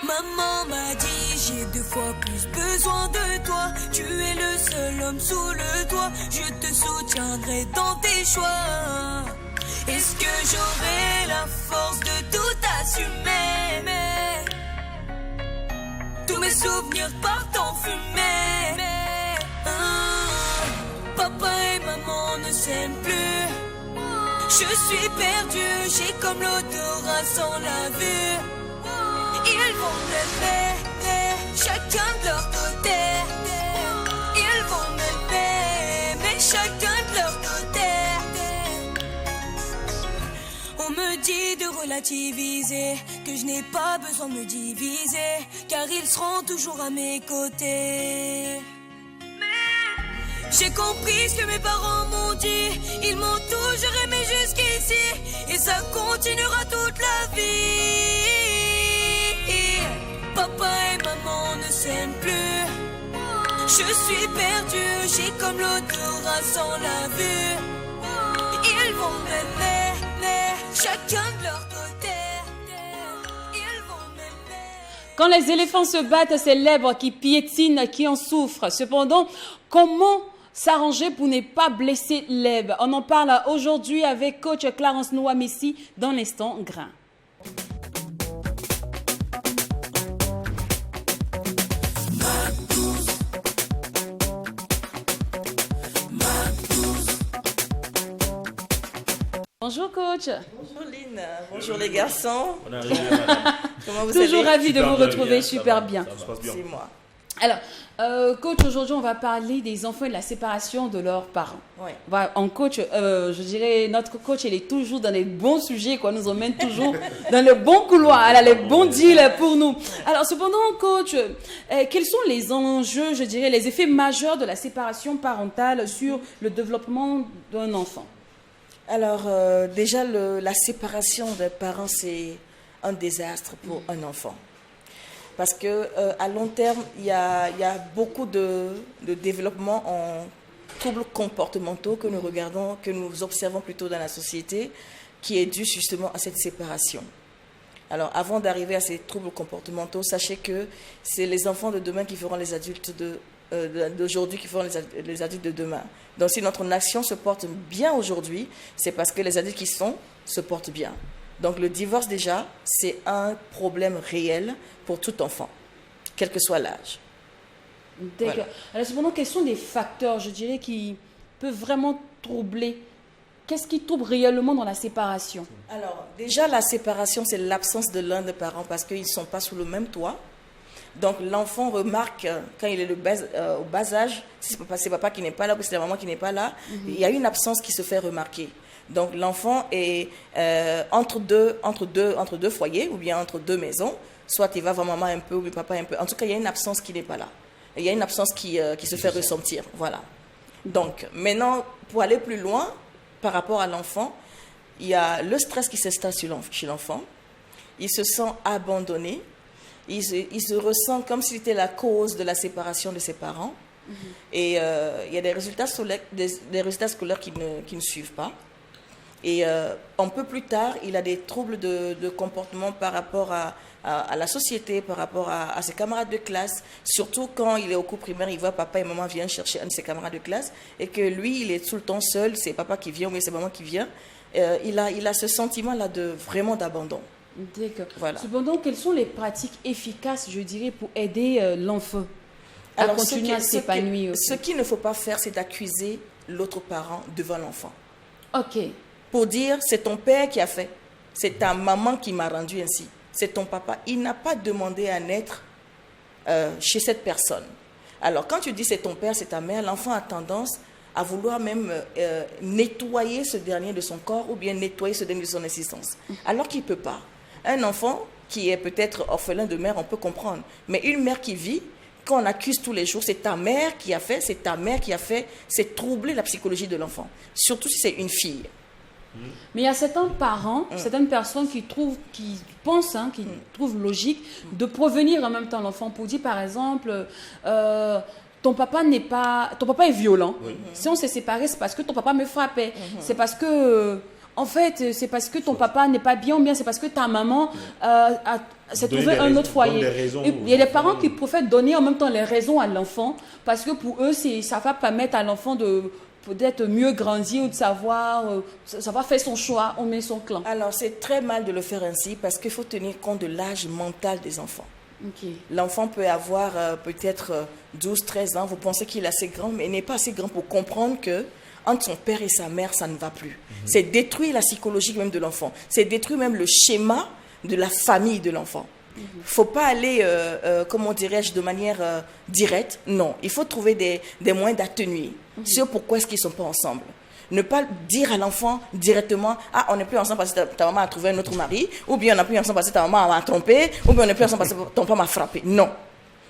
Maman m'a dit j'ai 2 fois plus besoin de toi. Tu es le seul homme sous le toit. Je te soutiendrai dans tes choix. Est-ce que j'aurai la force de tout assumer? Tous mes souvenirs partent en fumée. Papa et maman ne s'aiment plus. Je suis perdue, j'ai comme l'odorat sans la vue. Ils vont m'aimer, chacun de leur côté. Ils vont m'aimer, mais chacun de leur côté. On me dit de relativiser, que je n'ai pas besoin de me diviser, car ils seront toujours à mes côtés. J'ai compris ce que mes parents m'ont dit. Ils m'ont toujours aimé jusqu'ici, et ça continuera toute la vie. Je suis perdue, j'ai comme l'odorat sans la vue. Ils vont m'aimer, chacun de leur côté. Ils vont m'aimer. Quand les éléphants se battent, c'est l'èbre qui piétine, qui en souffre. Cependant, comment s'arranger pour ne pas blesser l'èbre? On en parle aujourd'hui avec coach Clarence Noah-Messi dans l'instant grain. Bonjour coach. Bonjour Lynn, bonjour les garçons. On est arrivé, madame. Comment vous Toujours allez? ravi de vous Super retrouver, bien, super ça va, bien. ça va. C'est moi. Alors, coach, aujourd'hui, on va parler des enfants et de la séparation de leurs parents. Ouais. En coach, je dirais, notre coach, il est toujours dans les bons sujets, quoi, nous emmène toujours dans le bon couloir, elle a les bons deals pour nous. Alors, cependant, coach, quels sont les enjeux, je dirais, les effets majeurs de la séparation parentale sur le développement d'un enfant? Alors, déjà, la séparation des parents, c'est un désastre pour un enfant. Parce que à long terme, il y a beaucoup de développement en troubles comportementaux que nous regardons, que nous observons plutôt dans la société, qui est dû justement à cette séparation. Alors, avant d'arriver à ces troubles comportementaux, sachez que c'est les enfants de demain qui feront les adultes d'aujourd'hui qui feront les adultes de demain. Donc, si notre nation se porte bien aujourd'hui, c'est parce que les adultes qui se portent bien. Donc, le divorce, déjà, c'est un problème réel pour tout enfant, quel que soit l'âge. D'accord. Voilà. Alors, cependant, quels sont des facteurs, je dirais, qui peuvent vraiment troubler? Qu'est-ce qui trouble réellement dans la séparation? Alors, déjà, la séparation, c'est l'absence de l'un des parents parce qu'ils ne sont pas sous le même toit. Donc, l'enfant remarque, quand il est au bas âge, si c'est papa qui n'est pas là ou c'est la maman qui n'est pas là, il y a une absence qui se fait remarquer. Donc, l'enfant est entre deux foyers ou bien entre deux maisons. Soit il va voir maman un peu ou bien papa un peu. En tout cas, il y a une absence qui n'est pas là. Il y a une absence qui se fait ressentir. Voilà. Donc, maintenant, pour aller plus loin, par rapport à l'enfant, il y a le stress qui s'installe chez l'enfant. Il se sent abandonné. Il se ressent comme s'il était la cause de la séparation de ses parents. Et il y a des résultats scolaires qui ne suivent pas. Et un peu plus tard, il a des troubles de comportement par rapport à la société, par rapport à ses camarades de classe. Surtout quand il est au cours primaire, il voit papa et maman viennent chercher un de ses camarades de classe et que lui, il est tout le temps seul, c'est papa qui vient ou c'est maman qui vient. Il a ce sentiment-là vraiment d'abandon. D'accord. Voilà. Cependant, quelles sont les pratiques efficaces, je dirais, pour aider l'enfant à continuer à s'épanouir aussi? Ce qu'il ne faut pas faire, c'est d'accuser l'autre parent devant l'enfant. Ok. Pour dire, c'est ton père qui a fait, c'est ta maman qui m'a rendu ainsi, c'est ton papa. Il n'a pas demandé à naître chez cette personne. Alors, quand tu dis c'est ton père, c'est ta mère, l'enfant a tendance à vouloir même nettoyer ce dernier de son corps ou bien nettoyer ce dernier de son existence, alors qu'il ne peut pas. Un enfant qui est peut-être orphelin de mère, on peut comprendre, mais une mère qui vit, quand on accuse tous les jours, c'est ta mère qui a fait, c'est ta mère qui a fait, c'est troubler la psychologie de l'enfant, surtout si c'est une fille. Mais il y a certains parents, certaines personnes qui pensent, qui trouvent logique de prévenir en même temps l'enfant pour dire par exemple, ton papa est violent. Si on s'est séparés, c'est parce que ton papa me frappait. C'est parce que, en fait, c'est parce que ton papa n'est pas bien ou bien c'est parce que ta maman s'est trouvé un autre foyer. Il y a des parents qui préfèrent donner en même temps les raisons à l'enfant parce que pour eux, ça va permettre à l'enfant de peut-être mieux grandir ou de savoir faire son choix, on met son clan. Alors, c'est très mal de le faire ainsi parce qu'il faut tenir compte de l'âge mental des enfants. Okay. L'enfant peut avoir peut-être 12, 13 ans, vous pensez qu'il est assez grand, mais il n'est pas assez grand pour comprendre que entre son père et sa mère, ça ne va plus. C'est détruire la psychologie même de l'enfant. C'est détruire même le schéma de la famille de l'enfant. Il ne faut pas aller, comment dirais-je, de manière directe. Non, il faut trouver des moyens d'atténuer sur pourquoi est-ce qu'ils ne sont pas ensemble. Ne pas dire à l'enfant directement, ah, on n'est plus ensemble parce que ta maman a trouvé un autre mari, ou bien on n'est plus ensemble parce que ta maman m'a trompé, ou bien on n'est plus ensemble parce que ton père m'a frappé. Non.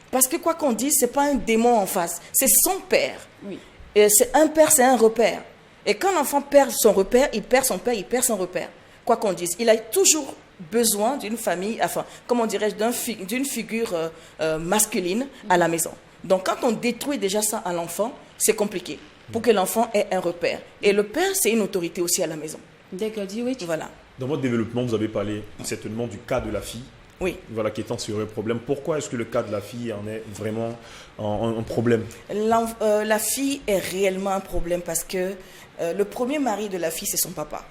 Parce que quoi qu'on dise, ce n'est pas un démon en face, c'est son père. Oui. Et c'est un père, c'est un repère. Et quand l'enfant perd son repère, il perd son père, il perd son repère. Quoi qu'on dise, il a toujours besoin d'une famille, enfin, comment dirais-je, d'une figure masculine à la maison. Donc quand on détruit déjà ça à l'enfant, c'est compliqué pour que l'enfant ait un repère. Et le père, c'est une autorité aussi à la maison. D'accord, dis oui. Voilà. Dans votre développement, vous avez parlé certainement du cas de la fille. Oui. Voilà, qui étant sur un problème. Pourquoi est-ce que le cas de la fille en est vraiment un problème? La fille est réellement un problème parce que le premier mari de la fille, c'est son papa.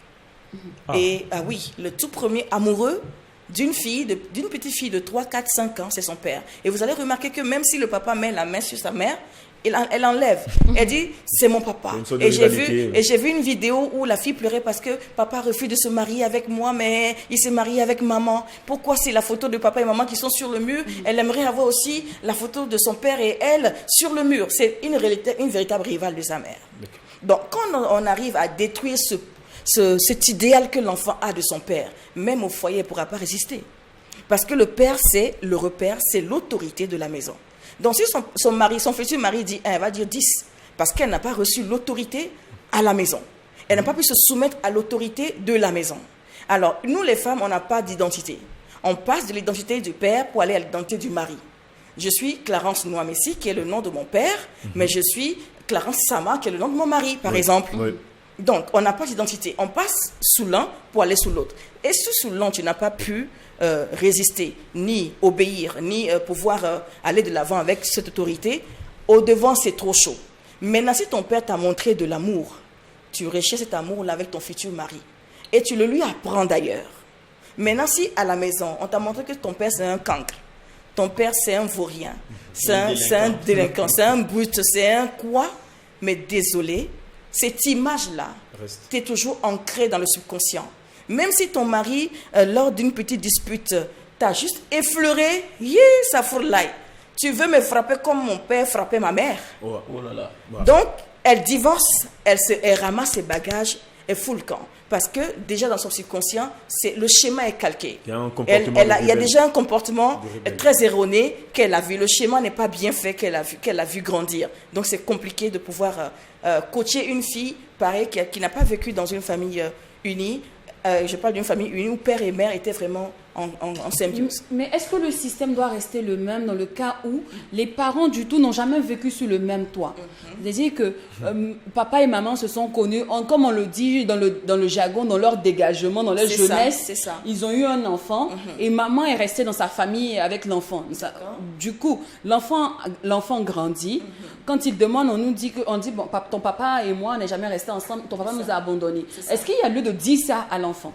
Et oui, le tout premier amoureux d'une fille, d'une petite fille de 3, 4, 5 ans, c'est son père. Et vous allez remarquer que même si le papa met la main sur sa mère, elle enlève. Elle dit, c'est mon papa. Et j'ai vu une vidéo où la fille pleurait parce que papa refuse de se marier avec moi, mais il s'est marié avec maman. Pourquoi c'est la photo de papa et maman qui sont sur le mur? Elle aimerait avoir aussi la photo de son père et elle sur le mur. C'est une véritable rivale de sa mère. Donc, quand on arrive à détruire cet idéal que l'enfant a de son père, même au foyer, il ne pourra pas résister. Parce que le père, c'est le repère, c'est l'autorité de la maison. Donc si son futur mari dit 1, elle va dire 10, parce qu'elle n'a pas reçu l'autorité à la maison. Elle n'a pas pu se soumettre à l'autorité de la maison. Alors, nous les femmes, on n'a pas d'identité. On passe de l'identité du père pour aller à l'identité du mari. Je suis Clarence Noamessi, qui est le nom de mon père, mais je suis Clarence Sama, qui est le nom de mon mari, par exemple. Oui. Donc, on n'a pas d'identité. On passe sous l'un pour aller sous l'autre. Et sous l'un, tu n'as pas pu résister, ni obéir, ni pouvoir aller de l'avant avec cette autorité. Au-devant, c'est trop chaud. Maintenant, si ton père t'a montré de l'amour, tu recherches cet amour-là avec ton futur mari. Et tu le lui apprends d'ailleurs. Maintenant, si à la maison, on t'a montré que ton père, c'est un cancre, ton père, c'est un vaurien, c'est un délinquant, c'est un brut, c'est un quoi, mais désolé, cette image-là, t'es toujours ancrée dans le subconscient. Même si ton mari, lors d'une petite dispute, t'a juste effleuré, ça fout l'ail. Tu veux me frapper comme mon père frappait ma mère. Oh là là. Ouais. Donc, elle divorce, elle ramasse ses bagages, elle fout le camp. Parce que déjà dans son subconscient, le schéma est calqué. Il y a, il y a déjà un comportement très erroné qu'elle a vu. Le schéma n'est pas bien fait, qu'elle a vu grandir. Donc c'est compliqué de pouvoir coacher une fille pareil, qui n'a pas vécu dans une famille unie. Je parle d'une famille unie où père et mère étaient vraiment en symbiose. Mais est-ce que le système doit rester le même dans le cas où les parents du tout n'ont jamais vécu sur le même toit? C'est-à-dire que papa et maman se sont connus, comme on le dit dans le jargon, dans leur dégagement, dans leur jeunesse. Ils ont eu un enfant et maman est restée dans sa famille avec l'enfant. Du coup, l'enfant grandit. Quand il demande, on dit bon, ton papa et moi, on n'est jamais restés ensemble, ton papa nous a abandonnés. Est-ce qu'il y a lieu de dire ça à l'enfant?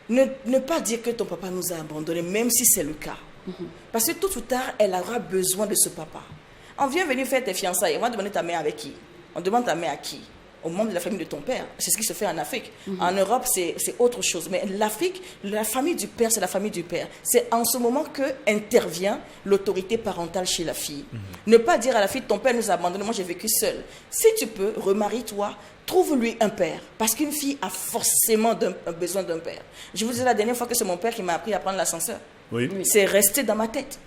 Ne pas dire que ton papa nous a abandonnés, même si c'est le cas. Parce que tôt ou tard, elle aura besoin de ce papa. On vient venir faire tes fiançailles, on va demander ta mère avec qui? On demande ta mère à qui? Au membre de la famille de ton père. C'est ce qui se fait en Afrique. En Europe, c'est autre chose. Mais l'Afrique, la famille du père, c'est la famille du père. C'est en ce moment que intervient l'autorité parentale chez la fille. Ne pas dire à la fille, ton père nous a abandonnés, moi j'ai vécu seule. Si tu peux, remarie-toi, trouve-lui un père. Parce qu'une fille a forcément besoin d'un père. Je vous disais la dernière fois que c'est mon père qui m'a appris à prendre l'ascenseur. Oui. C'est resté dans ma tête.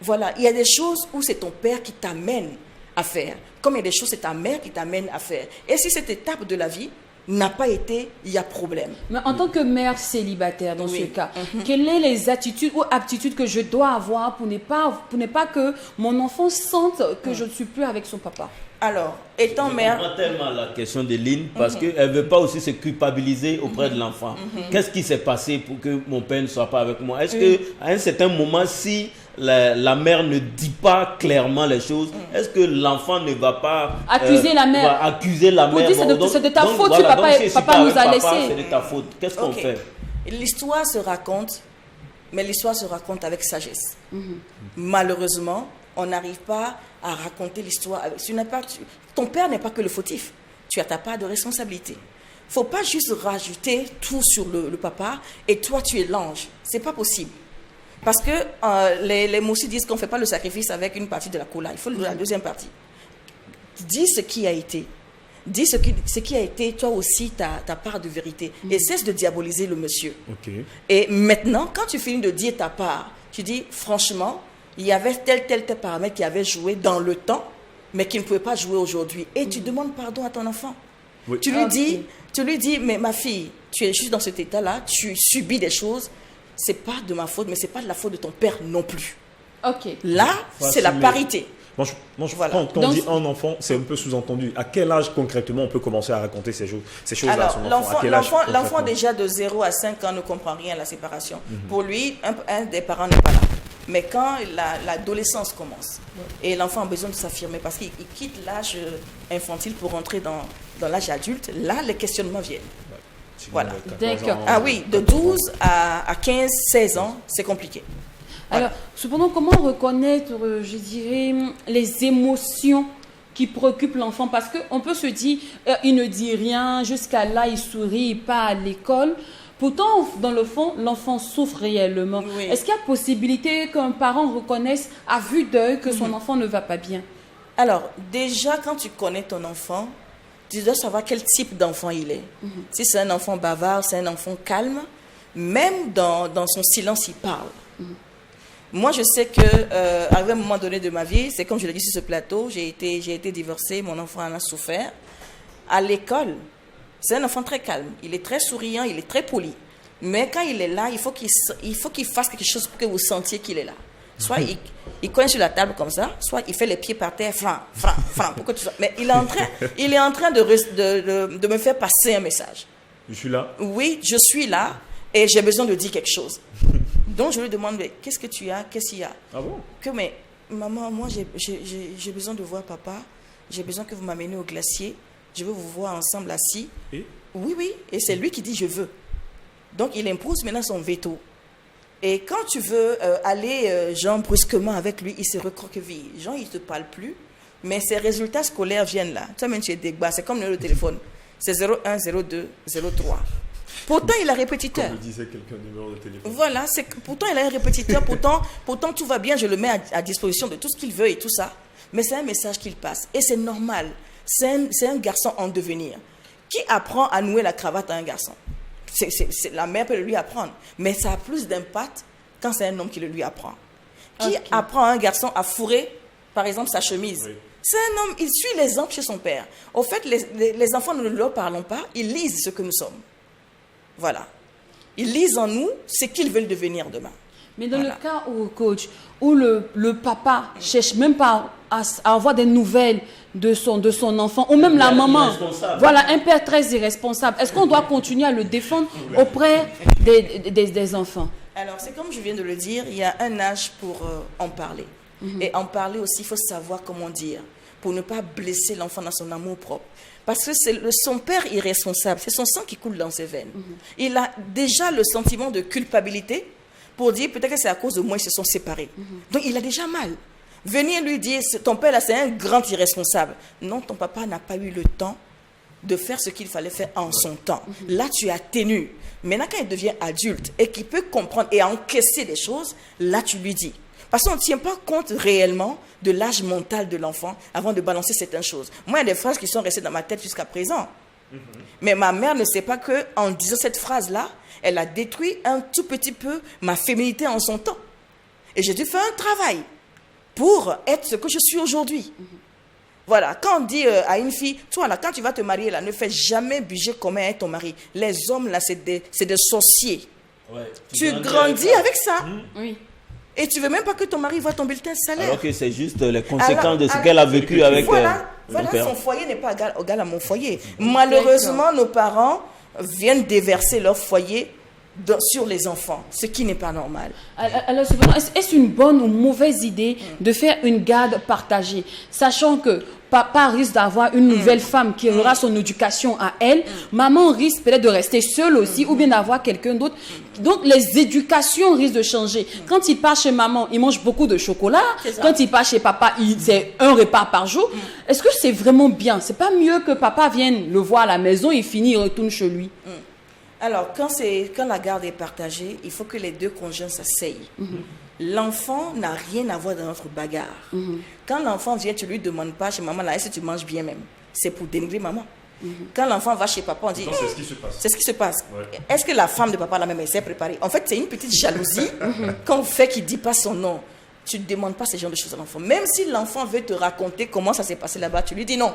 Voilà, il y a des choses où c'est ton père qui t'amène à faire. Comme il y a des choses, c'est ta mère qui t'amène à faire. Et si cette étape de la vie n'a pas été, il y a problème. Mais en tant que mère célibataire, dans ce cas, quelles sont les attitudes ou aptitudes que je dois avoir pour ne pas que mon enfant sente que je ne suis plus avec son papa? Alors, étant mère... Je comprends tellement la question de Lynn parce qu'elle ne veut pas aussi se culpabiliser auprès de l'enfant. Qu'est-ce qui s'est passé pour que mon père ne soit pas avec moi? Est-ce qu'à un certain moment, si la mère ne dit pas clairement les choses, est-ce que l'enfant ne va pas accuser la mère? Va accuser la mère. C'est de ta faute si papa nous a laissés. C'est de ta faute. Qu'est-ce qu'on fait? L'histoire se raconte, mais l'histoire se raconte avec sagesse. Malheureusement, on n'arrive pas à raconter l'histoire. Ton père n'est pas que le fautif. Tu as ta part de responsabilité. Il ne faut pas juste rajouter tout sur le papa et toi tu es l'ange. Ce n'est pas possible. Parce que les moussis disent qu'on ne fait pas le sacrifice avec une partie de la cola. Il faut la deuxième partie. Dis ce qui a été. Dis ce qui a été, toi aussi, ta part de vérité. Et cesse de diaboliser le monsieur. Et maintenant, quand tu finis de dire ta part, tu dis, franchement, il y avait tel paramètre qui avait joué dans le temps, mais qui ne pouvait pas jouer aujourd'hui. Et tu demandes pardon à ton enfant. Tu lui dis, mais ma fille, tu es juste dans cet état-là, tu subis des choses, c'est pas de ma faute, mais c'est pas de la faute de ton père non plus. Là, c'est la parité. Voilà. Quand on dit un enfant, c'est un peu sous-entendu. À quel âge concrètement on peut commencer à raconter ces choses-là à Alors, son enfant? À quel âge l'enfant concrètement? déjà de 0 à 5 ans ne comprend rien à la séparation. Pour lui, un des parents n'est pas là. Mais quand l'adolescence commence, et l'enfant a besoin de s'affirmer parce qu'il quitte l'âge infantile pour rentrer dans l'âge adulte, là, les questionnements viennent. Voilà. D'accord. Ah oui, de 12 à 15, 16 ans, c'est compliqué. Alors, cependant, comment reconnaître, je dirais, les émotions qui préoccupent l'enfant? Parce qu'on peut se dire, il ne dit rien, jusqu'à là, il sourit, il part à l'école. Pourtant, dans le fond, l'enfant souffre réellement. Oui. Est-ce qu'il y a possibilité qu'un parent reconnaisse à vue d'œil que son enfant ne va pas bien? Alors, déjà, quand tu connais ton enfant, tu dois savoir quel type d'enfant il est. Si c'est un enfant bavard, c'est un enfant calme, même dans son silence, il parle. Moi, je sais que à un moment donné de ma vie, c'est comme je l'ai dit sur ce plateau, j'ai été divorcée, mon enfant en a souffert. À l'école, c'est un enfant très calme. Il est très souriant, il est très poli. Mais quand il est là, il faut qu'il fasse quelque chose pour que vous sentiez qu'il est là. Soit il cogne sur la table comme ça, soit il fait les pieds par terre, franc. Pour que tu sois... Mais il est en train de me faire passer un message. Je suis là. Oui, je suis là et j'ai besoin de dire quelque chose. Donc je lui demande, mais qu'est-ce que tu as? Qu'est-ce qu'il y a? Ah bon? Mais maman, moi j'ai besoin de voir papa. J'ai besoin que vous m'amenez au glacier. Je veux vous voir ensemble assis. Et? Oui. Et c'est lui qui dit je veux. Donc il impose maintenant son veto. Et quand tu veux aller, genre, brusquement avec lui, il se recroqueville. Genre, il ne te parle plus, mais ses résultats scolaires viennent là. Toi-même, tu es dégbas. C'est comme le téléphone. C'est 01, 02, 03. Pourtant, il a un répétiteur. Comme disait quelqu'un, numéro de téléphone. Voilà, pourtant, il a un répétiteur. Pourtant, tout va bien. Je le mets à disposition de tout ce qu'il veut et tout ça. Mais c'est un message qu'il passe. Et c'est normal. C'est un garçon en devenir. Qui apprend à nouer la cravate à un garçon? La mère peut le lui apprendre, mais ça a plus d'impact quand c'est un homme qui le lui apprend. Qui apprend à un garçon à fourrer, par exemple, sa chemise? Oui. C'est un homme, il suit l'exemple chez son père. Au fait, les enfants, nous ne leur parlons pas, ils lisent ce que nous sommes. Voilà. Ils lisent en nous ce qu'ils veulent devenir demain. Mais dans le cas où, coach, où le papa cherche même pas à avoir des nouvelles de son enfant, ou même la maman, voilà, un père très irresponsable, est-ce qu'on doit continuer à le défendre auprès des enfants? Alors, c'est comme je viens de le dire, il y a un âge pour en parler. Et en parler aussi, il faut savoir comment dire, pour ne pas blesser l'enfant dans son amour propre. Parce que c'est son père irresponsable, c'est son sang qui coule dans ses veines. Il a déjà le sentiment de culpabilité pour dire peut-être que c'est à cause de moi ils se sont séparés. Donc il a déjà mal. Venir lui dire ton père là c'est un grand irresponsable. Non, ton papa n'a pas eu le temps de faire ce qu'il fallait faire en son temps. Là tu atténues. Maintenant quand il devient adulte et qu'il peut comprendre et encaisser des choses, là tu lui dis. Parce qu'on ne tient pas compte réellement de l'âge mental de l'enfant avant de balancer certaines choses. Moi, il y a des phrases qui sont restées dans ma tête jusqu'à présent. Mais ma mère ne sait pas qu'en disant cette phrase-là, elle a détruit un tout petit peu ma féminité en son temps. Et j'ai dû faire un travail pour être ce que je suis aujourd'hui. Voilà, quand on dit à une fille, toi là, quand tu vas te marier là, ne fais jamais budget commun avec ton mari. Les hommes là, c'est des sorciers. Ouais, tu grandis avec ça. Oui. Et tu veux même pas que ton mari voit ton bulletin de salaire. Alors que c'est juste les conséquences de ce qu'elle a vécu avec voilà, son foyer n'est pas égal à mon foyer. Malheureusement, nos parents viennent déverser leur foyer sur les enfants, ce qui n'est pas normal. Alors, est-ce une bonne ou mauvaise idée de faire une garde partagée, sachant que papa risque d'avoir une nouvelle femme qui aura son éducation à elle, maman risque peut-être de rester seule aussi, ou bien d'avoir quelqu'un d'autre. Donc, les éducations risquent de changer. Quand il part chez maman, il mange beaucoup de chocolat. Quand il part chez papa, c'est un repas par jour. Est-ce que c'est vraiment bien? C'est pas mieux que papa vienne le voir à la maison, il finit, il retourne chez lui? Alors, quand la garde est partagée, il faut que les deux conjoints s'asseyent. L'enfant n'a rien à voir dans notre bagarre. Quand l'enfant vient, tu ne lui demandes pas chez maman, là, est-ce que tu manges bien même? C'est pour dénigrer maman. Quand l'enfant va chez papa, on dit... C'est ce qui se passe. C'est ce qui se passe. Ouais. Est-ce que la femme de papa, la même, elle s'est préparée? En fait, c'est une petite jalousie qu'on fait qu'il ne dit pas son nom. Tu ne demandes pas ce genre de choses à l'enfant. Même si l'enfant veut te raconter comment ça s'est passé là-bas, tu lui dis non.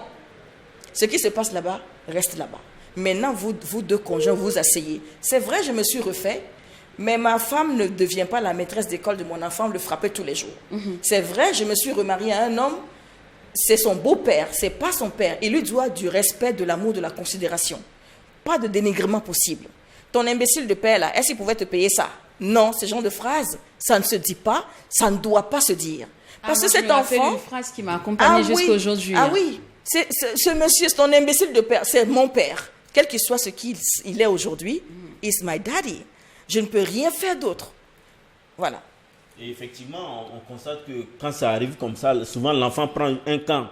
Ce qui se passe là-bas, reste là-bas. Maintenant, vous deux conjoints, vous asseyez. C'est vrai, je me suis refait, Mais ma femme ne devient pas la maîtresse d'école de mon enfant, le frapper tous les jours. C'est vrai, je me suis remariée à un homme, c'est son beau-père, c'est pas son père. Il lui doit du respect, de l'amour, de la considération. Pas de dénigrement possible. Ton imbécile de père là, est-ce qu'il pouvait te payer ça? Non, ce genre de phrase, ça ne se dit pas, ça ne doit pas se dire. Parce que cet enfant... une phrase qui m'a accompagnée jusqu'à aujourd'hui. Ah oui, ce monsieur, c'est ton imbécile de père, c'est mon père. Quel qu'il soit ce qu'il est aujourd'hui, is my daddy. Je ne peux rien faire d'autre. Voilà. Et effectivement, on constate que quand ça arrive comme ça, souvent l'enfant prend un camp.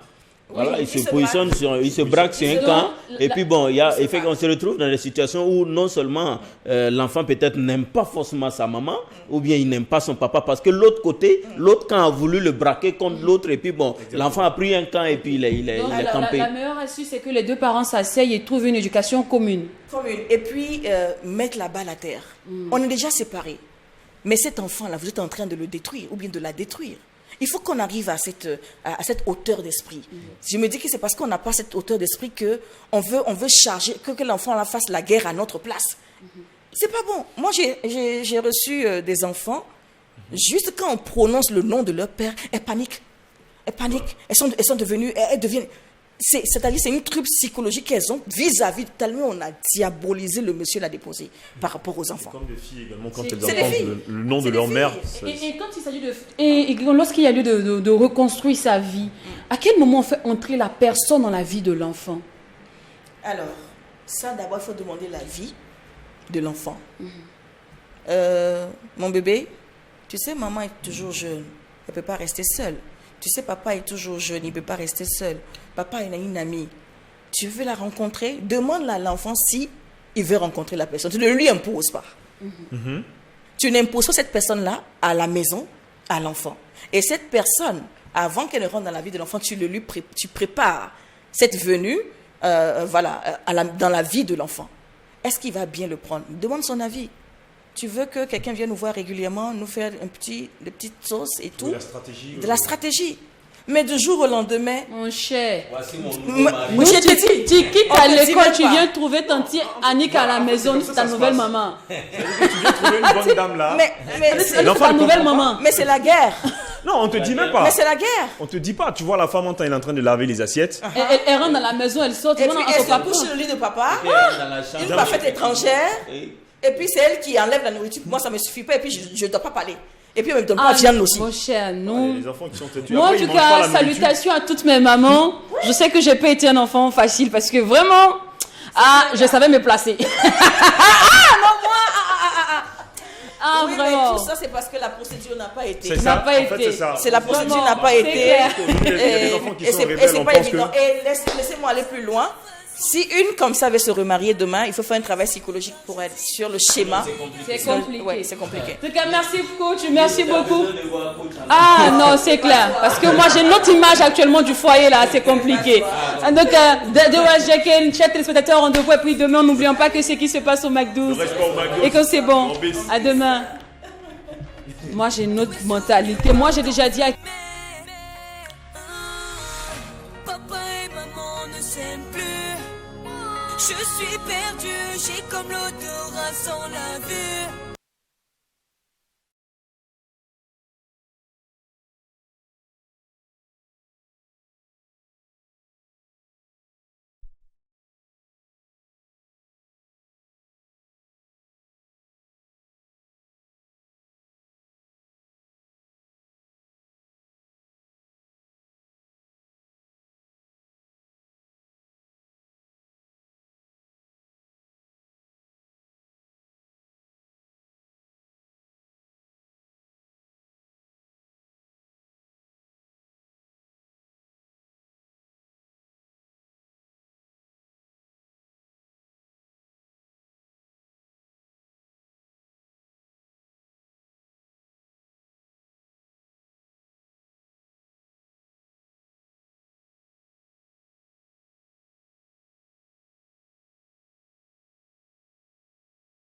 Voilà, Oui, il se positionne, il se braque sur un camp. Et puis bon, on se retrouve dans des situations où non seulement l'enfant peut-être n'aime pas forcément sa maman, ou bien il n'aime pas son papa, parce que l'autre côté, l'autre camp a voulu le braquer contre l'autre, et puis bon, l'enfant a pris un camp et puis il est campé. La meilleure astuce, c'est que les deux parents s'asseyent et trouvent une éducation commune. Et puis, mettre la balle à terre. On est déjà séparés. Mais cet enfant-là, vous êtes en train de le détruire, ou bien de la détruire. Il faut qu'on arrive à cette hauteur d'esprit. Je me dis que c'est parce qu'on n'a pas cette hauteur d'esprit qu'on veut charger, que l'enfant là fasse la guerre à notre place. C'est pas bon. Moi, j'ai reçu des enfants, juste quand on prononce le nom de leur père, elles paniquent. Elles paniquent. Elles sont devenues... Elles deviennent... C'est-à-dire, c'est une truc psychologique qu'elles ont vis-à-vis, tellement on a diabolisé le monsieur l'a déposé par rapport aux enfants. Comme des filles également, quand elles C'est entendent le nom de leur mère. Et quand il s'agit et lorsqu'il y a lieu de reconstruire sa vie, à quel moment on fait entrer la personne dans la vie de l'enfant? Alors, ça d'abord, il faut demander la vie de l'enfant. Mon bébé, tu sais, maman est toujours jeune, elle ne peut pas rester seule. Tu sais, papa est toujours jeune, il ne peut pas rester seul. Papa, il a une amie. Tu veux la rencontrer? Demande à l'enfant si il veut rencontrer la personne. Tu ne lui imposes pas. Tu n'imposes pas cette personne-là à la maison, à l'enfant. Et cette personne, avant qu'elle ne rentre dans la vie de l'enfant, tu prépares cette venue dans la vie de l'enfant. Est-ce qu'il va bien le prendre? Demande son avis. Tu veux que quelqu'un vienne nous voir régulièrement, nous faire des petites sauces et tout? De la stratégie. Mais du jour au lendemain... Mon cher. Voici mon nouveau mari. Tu quittes à l'école, tu viens trouver ton petit Annick à la maison, c'est ta nouvelle maman. Tu viens trouver une bonne dame là. C'est ta nouvelle maman. Mais c'est la guerre. Non, on te dit même pas. Mais c'est la guerre. On te dit pas. Tu vois la femme en temps, elle est en train de laver les assiettes. Elle rentre dans la maison, elle sort. Et puis elle se couche sur le lit de papa. Une parfaite étrangère. Et puis c'est elle qui enlève la nourriture. Moi, ça ne me suffit pas. Et puis je ne dois pas parler. Et puis on ne me donne pas de viande aussi. Mon cher, non. Les enfants qui sont têtus. Moi, en tout cas, salutations à toutes mes mamans. Je sais que je n'ai pas été un enfant facile parce que vraiment, je savais me placer. Oui, vraiment. mais tout ça, c'est parce que la procédure n'a pas été. C'est ça. En fait, c'est ça. C'est la procédure n'a pas été. Il y a des enfants qui sont rebelles, Et c'est on pas pense évident. Et laissez-moi aller plus loin. Si une comme ça veut se remarier demain, il faut faire un travail psychologique pour elle sur le schéma. C'est compliqué. Oui, c'est compliqué. En tout cas, merci coach, merci beaucoup. Ah non, c'est clair. Parce que moi, j'ai une autre image actuellement du foyer là, c'est compliqué. Donc, chers téléspectateurs, rendez-vous. Et puis demain, n'oublions pas que c'est qui se passe au McDo. Et que c'est bon. À demain. Moi, j'ai une autre mentalité. Moi, j'ai déjà dit à... Papa et maman ne s'aiment plus. Je suis perdue, j'ai comme l'odorat sans la vue.